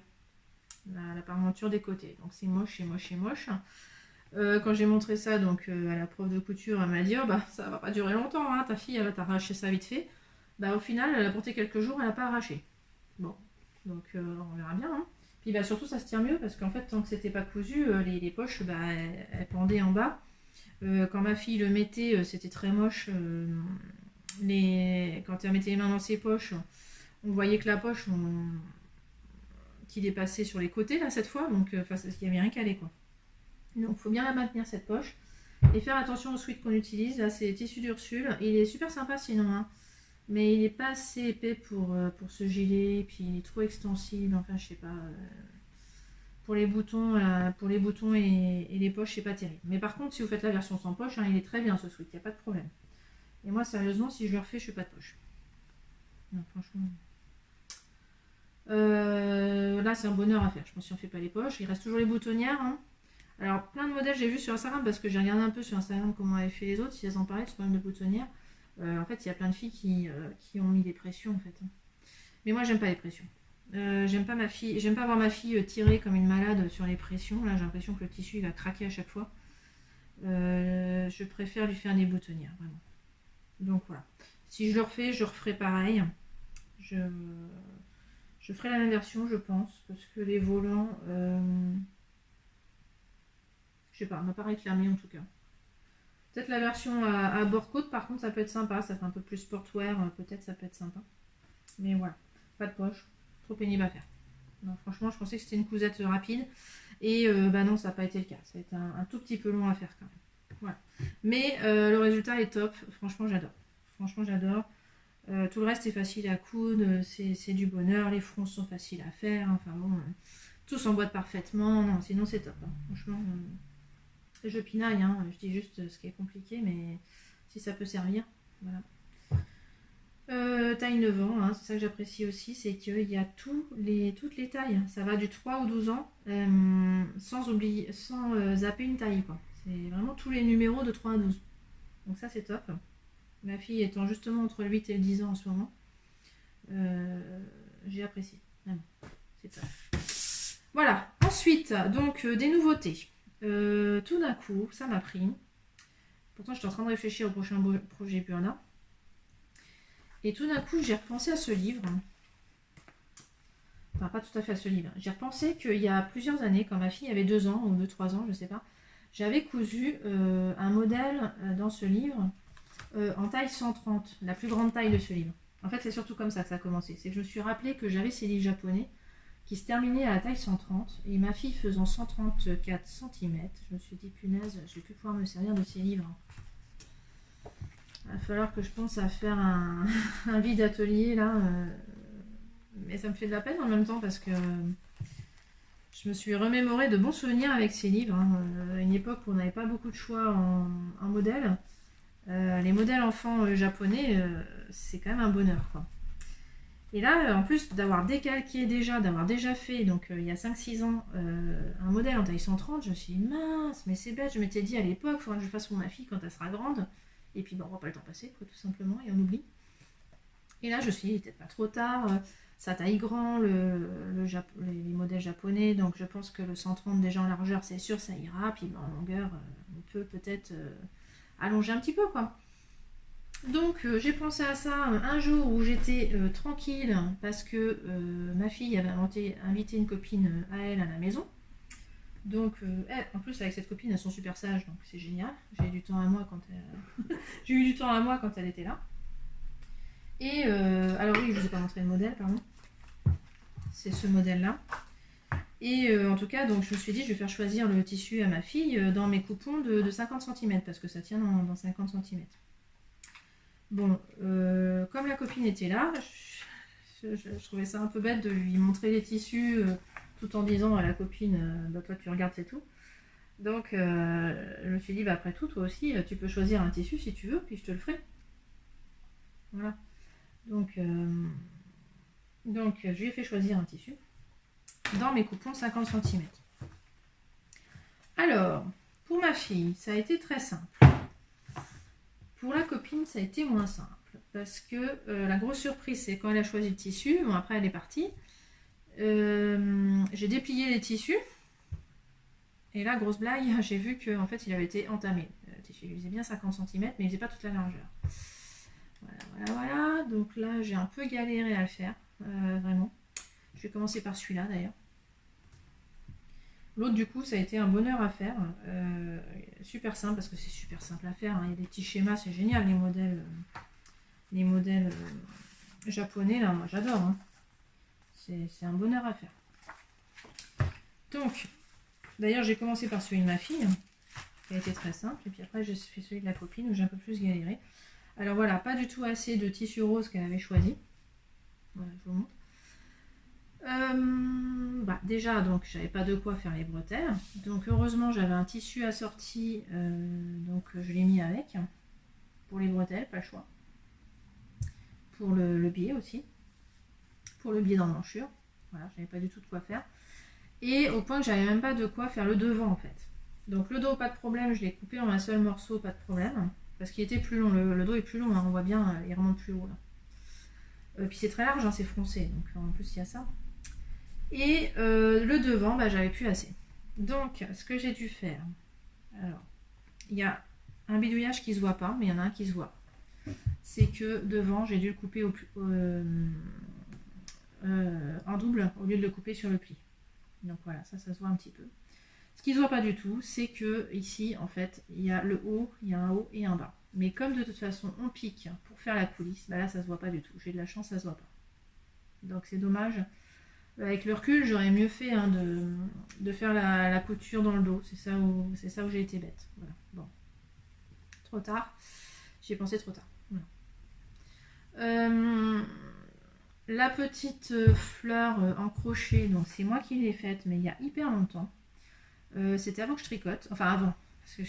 La parmenture des côtés. Donc c'est moche. Quand j'ai montré ça donc à la prof de couture, elle m'a dit oh, bah ça va pas durer longtemps, hein, ta fille elle va t'arracher ça vite fait. Bah au final elle a porté quelques jours, elle n'a pas arraché. Bon, donc on verra bien. Hein. Puis bah surtout ça se tient mieux parce qu'en fait tant que c'était pas cousu, les poches bah, elles pendaient en bas. Quand ma fille le mettait, c'était très moche. Quand elle mettait les mains dans ses poches, on voyait que la poche qui dépassait sur les côtés là cette fois, donc il n'y avait rien calé quoi. Donc il faut bien la maintenir cette poche et faire attention au sweat qu'on utilise. Là c'est tissu d'Ursule, il est super sympa sinon, hein. Mais il n'est pas assez épais pour ce gilet, puis il est trop extensible, enfin je sais pas. Pour les boutons, et les poches c'est pas terrible. Mais par contre si vous faites la version sans poche, hein, il est très bien ce sweat, il n'y a pas de problème. Et moi sérieusement si je le refais je fais pas de poche. Non franchement. Là c'est un bonheur à faire, je m'en suis fait pas les poches, il reste toujours les boutonnières. Hein. Alors plein de modèles j'ai vu sur Instagram parce que j'ai regardé un peu sur Instagram comment avaient fait les autres, si elles en parlaient de ce problème de boutonnières. En fait il y a plein de filles qui ont mis des pressions en fait. Mais moi j'aime pas les pressions. J'aime pas voir ma fille tirer comme une malade sur les pressions. Là j'ai l'impression que le tissu il va craquer à chaque fois. Je préfère lui faire des boutonnières vraiment. Donc voilà. Si je le refais, je referai pareil. Je ferai la même version, je pense, parce que les volants, je sais pas, on m'a pas réclamé en tout cas. Peut-être la version à bord côte, par contre, ça peut être sympa, ça fait un peu plus sportwear, peut-être ça peut être sympa. Mais voilà, pas de poche, trop pénible à faire. Non, franchement, je pensais que c'était une cousette rapide, et bah non, ça n'a pas été le cas. Ça va être un tout petit peu long à faire quand même. Voilà. Mais le résultat est top, franchement, j'adore. Franchement, j'adore. Tout le reste est facile à coudre, c'est du bonheur, les fronts sont faciles à faire, enfin bon, tout s'emboîte parfaitement, non, sinon c'est top, hein. Franchement, je pinaille, hein, je dis juste ce qui est compliqué, mais si ça peut servir. Voilà. Taille 9 ans, hein, c'est ça que j'apprécie aussi, c'est qu'il y a toutes les tailles. Ça va du 3 au 12 ans, sans zapper une taille, quoi. C'est vraiment tous les numéros de 3 à 12. Donc ça, c'est top. Ma fille étant justement entre le 8 et le 10 ans en ce moment, j'ai apprécié. Vraiment, c'est top. Voilà, ensuite, donc des nouveautés. Tout d'un coup, ça m'a pris. Pourtant, j'étais en train de réfléchir au prochain projet Burna. Et tout d'un coup, j'ai repensé à ce livre. Enfin, pas tout à fait à ce livre. J'ai repensé qu'il y a plusieurs années, quand ma fille avait 2 ans, ou 2-3 ans, je ne sais pas, j'avais cousu un modèle dans ce livre en taille 130, la plus grande taille de ce livre. En fait, c'est surtout comme ça que ça a commencé. C'est que je me suis rappelé que j'avais ces livres japonais qui se terminaient à la taille 130, et ma fille faisant 134 cm, je me suis dit, punaise, je vais plus pouvoir me servir de ces livres. Il va falloir que je pense à faire un vide atelier là. Mais ça me fait de la peine en même temps parce que je me suis remémoré de bons souvenirs avec ces livres. Hein. À une époque où on n'avait pas beaucoup de choix en modèles. Les modèles enfants japonais, c'est quand même un bonheur, quoi. Et là, en plus d'avoir décalqué déjà, d'avoir déjà fait, donc il y a 5-6 ans, un modèle en taille 130, je me suis dit, mince, mais c'est bête, je m'étais dit à l'époque, il faudra que je fasse pour ma fille quand elle sera grande. Et puis, bon, on ne va pas le temps passer, quoi, tout simplement, et on oublie. Et là, je me suis dit, peut-être pas trop tard, ça taille grand, les modèles japonais, donc je pense que le 130 déjà en largeur, c'est sûr, ça ira. Puis en longueur, on peut peut-être allonger un petit peu, quoi. Donc j'ai pensé à ça un jour où j'étais tranquille parce que ma fille avait invité une copine à elle à la maison. Donc en plus avec cette copine elles sont super sages, donc c'est génial. J'ai eu du temps à moi quand j'ai eu du temps à moi quand elle était là. Et alors oui, je vous ai pas montré le modèle, pardon. C'est ce modèle là. Et en tout cas, donc je me suis dit je vais faire choisir le tissu à ma fille dans mes coupons de 50 cm parce que ça tient dans 50 cm. Bon, comme la copine était là, je trouvais ça un peu bête de lui montrer les tissus tout en disant à la copine bah toi tu regardes, c'est tout. Donc je me suis dit bah après tout, toi aussi tu peux choisir un tissu si tu veux, puis je te le ferai. Voilà. Donc je lui ai fait choisir un tissu dans mes coupons 50 cm. Alors, pour ma fille, ça a été très simple. Pour la copine, ça a été moins simple. Parce que la grosse surprise, c'est quand elle a choisi le tissu. Bon, après, elle est partie. J'ai déplié les tissus. Et là, grosse blague, j'ai vu qu'en fait, il avait été entamé. Le tissu, il faisait bien 50 cm, mais il faisait pas toute la largeur. Voilà. Donc là, j'ai un peu galéré à le faire. Vraiment. Je vais commencer par celui-là, d'ailleurs. L'autre, du coup, ça a été un bonheur à faire. Super simple, parce que c'est super simple à faire. Hein. Il y a des petits schémas, c'est génial, les modèles japonais, là, moi j'adore. Hein. C'est un bonheur à faire. Donc, d'ailleurs, j'ai commencé par celui de ma fille, qui a été très simple. Et puis après, j'ai fait celui de la copine, où j'ai un peu plus galéré. Alors voilà, pas du tout assez de tissu rose qu'elle avait choisi. Voilà, je vous montre. Déjà, donc j'avais pas de quoi faire les bretelles. Donc heureusement, j'avais un tissu assorti, donc je l'ai mis avec. Pour les bretelles, pas le choix. Pour le biais aussi. Pour le biais d'emmanchure. Voilà, j'avais pas du tout de quoi faire. Et au point que j'avais même pas de quoi faire le devant en fait. Donc le dos, pas de problème, je l'ai coupé en un seul morceau, pas de problème. Parce qu'il était plus long, le dos est plus long, hein, on voit bien, il remonte plus haut là. Puis c'est très large, hein, c'est foncé, donc en plus il y a ça. Et le devant, bah, j'avais plus assez. Donc ce que j'ai dû faire, alors il y a un bidouillage qui se voit pas, mais il y en a un qui se voit. C'est que devant, j'ai dû le couper en double au lieu de le couper sur le pli. Donc voilà, ça se voit un petit peu. Ce qui ne se voit pas du tout, c'est que ici, en fait, il y a le haut, il y a un haut et un bas. Mais comme de toute façon, on pique pour faire la coulisse, bah là, ça se voit pas du tout. J'ai de la chance, ça se voit pas. Donc c'est dommage. Avec le recul, j'aurais mieux fait hein, de faire la couture dans le dos. C'est ça où j'ai été bête. Voilà. Bon. Trop tard. J'y ai pensé trop tard. Voilà. La petite fleur en crochet, donc c'est moi qui l'ai faite, mais il y a hyper longtemps. C'était avant que je tricote. Enfin avant. Parce que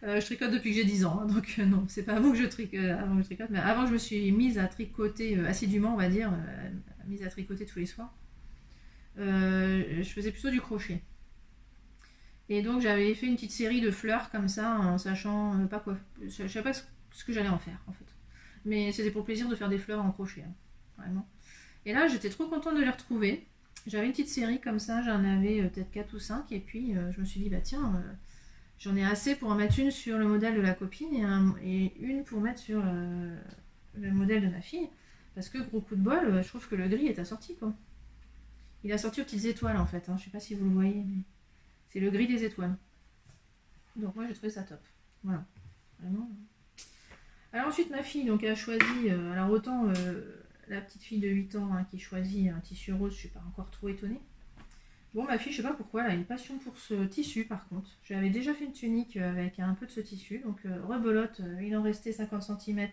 Je tricote depuis que j'ai 10 ans, hein, donc non, c'est pas avant que je tricote, mais avant je me suis mise à tricoter assidûment, on va dire, mise à tricoter tous les soirs. Je faisais plutôt du crochet. Et donc j'avais fait une petite série de fleurs comme ça, en sachant pas quoi. Je savais pas ce que j'allais en faire en fait. Mais c'était pour le plaisir de faire des fleurs en crochet, hein, vraiment. Et là j'étais trop contente de les retrouver. J'avais une petite série comme ça, j'en avais peut-être 4 ou 5, et puis je me suis dit, bah tiens, j'en ai assez pour en mettre une sur le modèle de la copine et une pour mettre sur le modèle de ma fille. Parce que gros coup de bol, je trouve que le gris est assorti quoi. Il est assorti aux petites étoiles en fait, hein. Je sais pas si vous le voyez, mais c'est le gris des étoiles. Donc moi j'ai trouvé ça top. Voilà, vraiment. Alors ensuite ma fille donc a choisi, alors autant la petite fille de 8 ans hein, qui choisit un tissu rose, je suis pas encore trop étonnée. Bon, ma fille, je sais pas pourquoi, elle a une passion pour ce tissu par contre. J'avais déjà fait une tunique avec un peu de ce tissu, donc rebelote, il en restait 50 cm,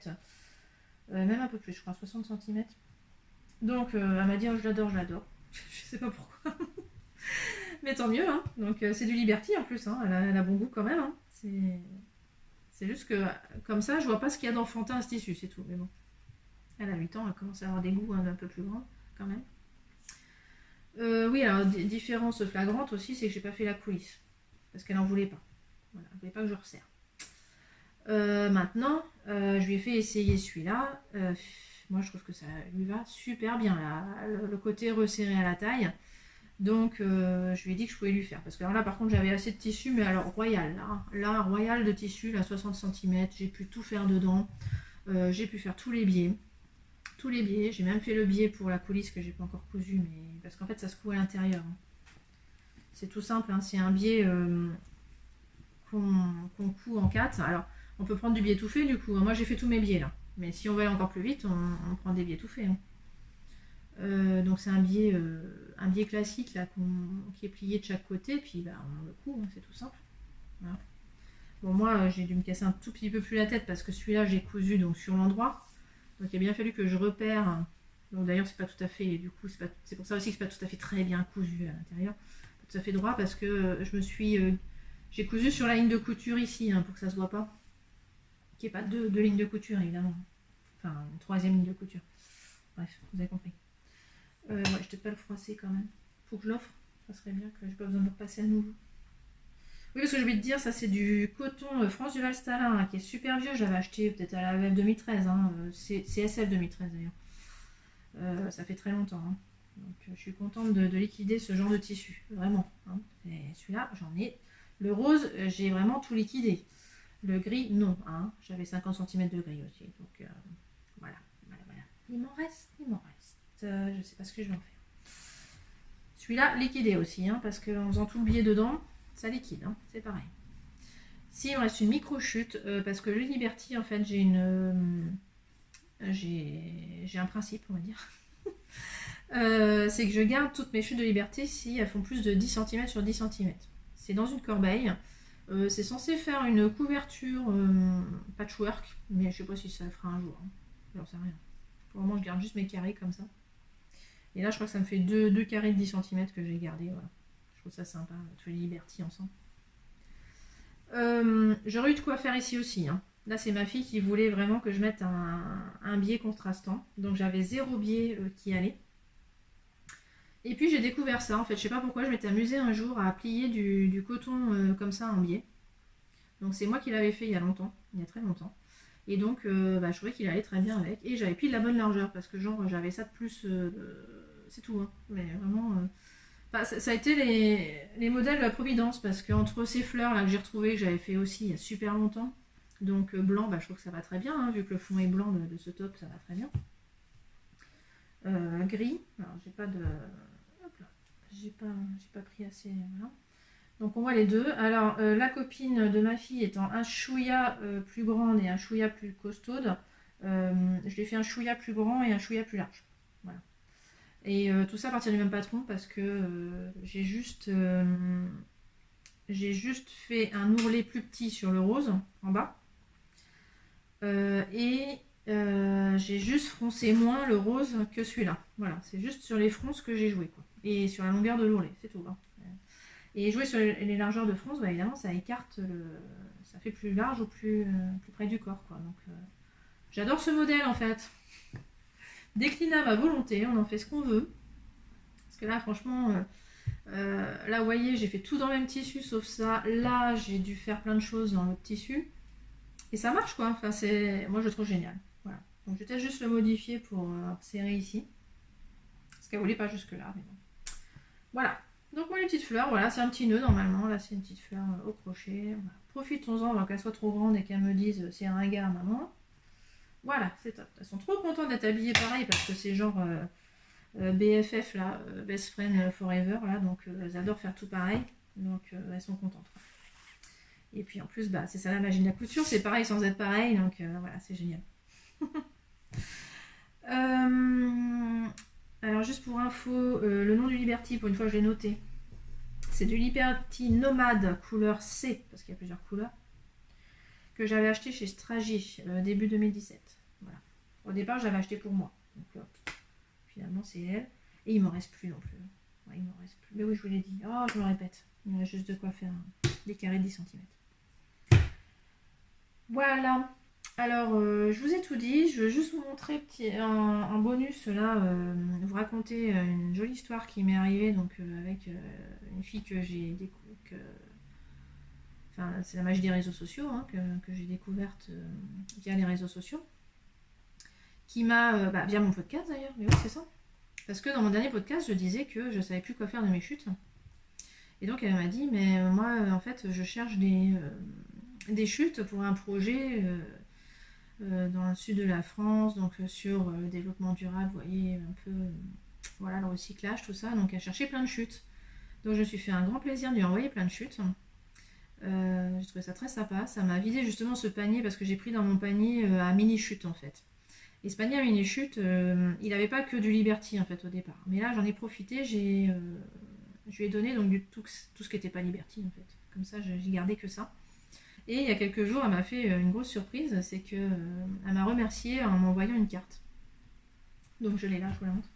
même un peu plus, je crois, 60 cm. Donc elle m'a dit, oh, je l'adore, je l'adore. Je sais pas pourquoi. Mais tant mieux, hein. Donc c'est du Liberty en plus, hein. Elle a bon goût quand même. Hein. C'est juste que comme ça, je vois pas ce qu'il y a d'enfantin à ce tissu, c'est tout. Mais bon, elle a 8 ans, elle commence à avoir des goûts un peu plus grands quand même. Oui, alors différence flagrante aussi, c'est que j'ai pas fait la coulisse. Parce qu'elle en voulait pas. Voilà, elle voulait pas que je resserre. Maintenant, je lui ai fait essayer celui-là. Moi, je trouve que ça lui va super bien. Là. Le côté resserré à la taille. Donc, je lui ai dit que je pouvais lui faire. Parce que alors là, par contre, j'avais assez de tissu, mais alors royal. Là, royal de tissu, là, 60 cm. J'ai pu tout faire dedans. J'ai pu faire tous les biais. Tous les biais, j'ai même fait le biais pour la coulisse que j'ai pas encore cousu, mais parce qu'en fait ça se coud à l'intérieur. Hein. C'est tout simple, hein. C'est un biais qu'on coud en 4. Alors on peut prendre du biais tout fait du coup. Moi j'ai fait tous mes biais là, mais si on veut aller encore plus vite, on prend des biais tout faits. Hein. Donc c'est un biais classique là qui est plié de chaque côté, puis bah, on le coud, hein, c'est tout simple. Voilà. Bon moi j'ai dû me casser un tout petit peu plus la tête parce que celui-là j'ai cousu donc sur l'endroit. Donc il a bien fallu que je repère. Donc d'ailleurs c'est pas tout à fait, du coup c'est pour ça aussi que c'est pas tout à fait très bien cousu à l'intérieur, pas tout à fait droit parce que j'ai cousu sur la ligne de couture ici hein, pour que ça se voit pas, qu'il n'y ait pas deux lignes de couture évidemment, enfin une troisième ligne de couture. Bref, vous avez compris. Ouais, je vais peut-être pas le froisser quand même. Faut que je l'offre, ça serait bien que j'ai pas besoin de repasser à nouveau. Oui, parce que je vais te dire, ça c'est du coton France du Valstala, hein, qui est super vieux. J'avais acheté peut-être à la VF 2013, hein, c'est SF 2013 d'ailleurs. Ça fait très longtemps. Hein. Donc je suis contente de liquider ce genre de tissu, vraiment. Hein. Et celui-là, j'en ai. Le rose, j'ai vraiment tout liquidé. Le gris, non. Hein. J'avais 50 cm de gris aussi. Donc voilà. Il m'en reste. Je sais pas ce que je vais en faire. Celui-là, liquidé aussi, hein, parce qu'en faisant tout le biais dedans, ça liquide, hein, c'est pareil. Si, il me reste une micro-chute, parce que le Liberty, en fait, j'ai un principe, on va dire. C'est que je garde toutes mes chutes de Liberty si elles font plus de 10 cm sur 10 cm. C'est dans une corbeille. C'est censé faire une couverture patchwork, mais je sais pas si ça le fera un jour. Hein. J'en sais rien. Pour le moment, je garde juste mes carrés comme ça. Et là, je crois que ça me fait deux carrés de 10 cm que j'ai gardé, voilà. Je trouve ça sympa, tous les Liberty ensemble. J'aurais eu de quoi faire ici aussi. Hein. Là, c'est ma fille qui voulait vraiment que je mette un biais contrastant. Donc, j'avais 0 biais qui allait. Et puis, j'ai découvert ça. En fait, je sais pas pourquoi, je m'étais amusée un jour à plier du coton comme ça en biais. Donc, c'est moi qui l'avais fait il y a longtemps, il y a très longtemps. Et donc, je trouvais qu'il allait très bien avec. Et j'avais pris de la bonne largeur parce que, genre, j'avais ça de plus. C'est tout. Hein. Mais vraiment. Enfin, ça a été les modèles de la Providence parce qu'entre ces fleurs là que j'ai retrouvées, que j'avais fait aussi il y a super longtemps, donc blanc, je trouve que ça va très bien, hein, vu que le fond est blanc de ce top, ça va très bien. Gris, alors j'ai pas de. Hop là, j'ai pas pris assez. Voilà. Donc on voit les deux. Alors la copine de ma fille étant un chouïa plus grande et un chouïa plus costaude, je lui ai fait un chouïa plus grand et un chouïa plus large. Voilà. Et tout ça à partir du même patron parce que j'ai juste fait un ourlet plus petit sur le rose en bas et j'ai juste froncé moins le rose que celui-là. Voilà, c'est juste sur les fronces que j'ai joué quoi. Et sur la longueur de l'ourlet, c'est tout. Hein. Et jouer sur les largeurs de fronce, évidemment ça écarte ça fait plus large ou plus près du corps, quoi. Donc j'adore ce modèle en fait. Déclinable à volonté, on en fait ce qu'on veut. Parce que là, franchement, là, vous voyez, j'ai fait tout dans le même tissu sauf ça. Là, j'ai dû faire plein de choses dans l'autre tissu. Et ça marche, quoi. Enfin, moi, je le trouve génial. Voilà. Donc, je vais peut-être juste le modifier pour serrer ici. Parce qu'elle ne voulait pas jusque-là, mais bon. Voilà. Donc, moi, les petites fleurs, voilà, c'est un petit nœud normalement. Là, c'est une petite fleur au crochet. Voilà. Profitons-en avant qu'elle soit trop grande et qu'elle me dise c'est un ringard, maman. Voilà, c'est top. Elles sont trop contentes d'être habillées pareil parce que c'est genre BFF là, Best Friend Forever là, donc elles adorent faire tout pareil, donc elles sont contentes. Et puis en plus, bah, c'est ça la magie de la couture, c'est pareil sans être pareil, donc voilà, c'est génial. Alors juste pour info, le nom du Liberty, pour une fois je l'ai noté, c'est du Liberty Nomade couleur C, parce qu'il y a plusieurs couleurs, que j'avais acheté chez Stragy début 2017. Voilà. Au départ, j'avais acheté pour moi. Donc, finalement, c'est elle. Et il ne m'en reste plus non plus. Ouais, il m'en reste plus. Mais oui, je vous l'ai dit. Oh, je me répète. Il me reste juste de quoi faire des carrés de 10 cm. Voilà. Alors, je vous ai tout dit. Je vais juste vous montrer un bonus là. Vous raconter une jolie histoire qui m'est arrivée donc, avec une fille que j'ai découvert. Enfin, c'est la magie des réseaux sociaux hein, que j'ai découverte via les réseaux sociaux. Qui m'a, via mon podcast d'ailleurs, mais oui c'est ça. Parce que dans mon dernier podcast, je disais que je savais plus quoi faire de mes chutes. Et donc elle m'a dit, mais moi en fait je cherche des chutes pour un projet dans le sud de la France, donc sur le développement durable, vous voyez, un peu, voilà, le recyclage, tout ça. Donc elle cherchait plein de chutes. Donc je me suis fait un grand plaisir de lui envoyer plein de chutes. J'ai trouvé ça très sympa. Ça m'a vidé justement ce panier parce que j'ai pris dans mon panier un mini chute en fait. Et ce panier à mini chute, il n'avait pas que du Liberty en fait au départ. Mais là j'en ai profité, je lui ai donné donc tout ce qui n'était pas Liberty en fait. Comme ça j'ai gardé que ça. Et il y a quelques jours elle m'a fait une grosse surprise, c'est que elle m'a remercié en m'envoyant une carte. Donc je l'ai là, je vous la montre.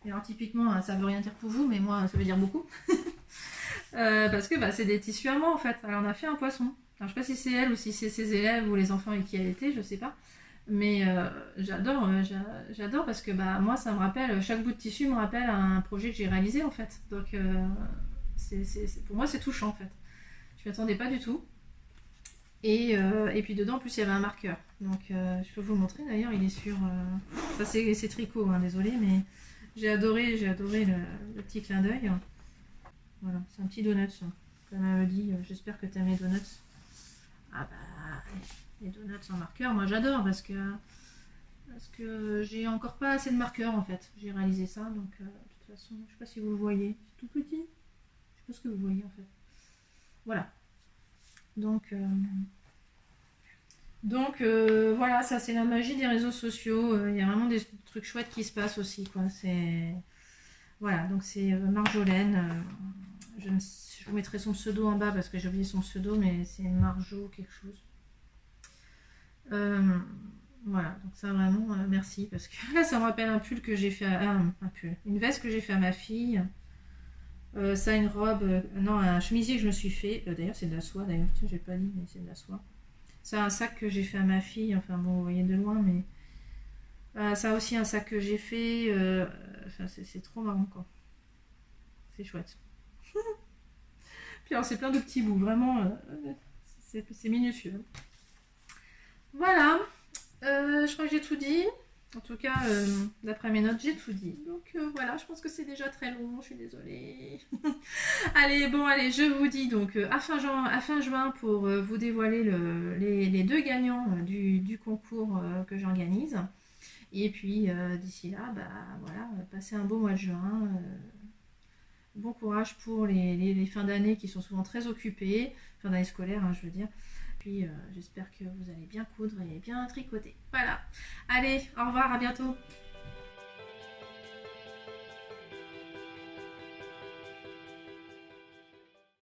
Et alors typiquement ça veut rien dire pour vous, mais moi ça veut dire beaucoup. Parce que c'est des tissus à moi en fait. Alors on a fait un poisson. Alors, je sais pas si c'est elle ou si c'est ses élèves ou les enfants avec qui elle était, je sais pas. Mais j'adore parce que moi ça me rappelle, chaque bout de tissu me rappelle un projet que j'ai réalisé en fait. Donc pour moi c'est touchant en fait. Je m'y attendais pas du tout. Et puis dedans en plus il y avait un marqueur. Donc je peux vous le montrer d'ailleurs, il est sur... Ça c'est tricot, hein, désolé, mais j'ai adoré le petit clin d'œil. Voilà, c'est un petit donut. Comme elle me dit, j'espère que tu aimes les donuts. Ah les donuts sans marqueur, moi j'adore parce que j'ai encore pas assez de marqueurs en fait. J'ai réalisé ça, donc de toute façon, je sais pas si vous le voyez, c'est tout petit. Je sais pas ce que vous voyez en fait. Voilà. Donc voilà, ça c'est la magie des réseaux sociaux. Il y a vraiment des trucs chouettes qui se passent aussi, quoi. Voilà, donc c'est Marjolaine. Je vous mettrai son pseudo en bas parce que j'ai oublié son pseudo, mais c'est Marjo quelque chose. Voilà, donc ça vraiment merci parce que là ça me rappelle un pull que j'ai fait une veste que j'ai fait à ma fille. Ça une robe, non un chemisier que je me suis fait. D'ailleurs c'est de la soie d'ailleurs, tiens j'ai pas dit mais c'est de la soie. C'est un sac que j'ai fait à ma fille, enfin bon vous voyez de loin mais ça aussi un sac que j'ai fait. Enfin, c'est trop marrant quoi. C'est chouette. Puis alors c'est plein de petits bouts, vraiment c'est minutieux. Voilà, je crois que j'ai tout dit. En tout cas, d'après mes notes, j'ai tout dit. Donc voilà, je pense que c'est déjà très long, je suis désolée. Allez, je vous dis donc à fin juin pour vous dévoiler les deux gagnants du concours que j'organise. Et puis d'ici là, voilà, passez un beau mois de juin. Bon courage pour les fins d'année qui sont souvent très occupées, fin d'année scolaire, hein, je veux dire. Puis j'espère que vous allez bien coudre et bien tricoter. Voilà. Allez, au revoir, à bientôt.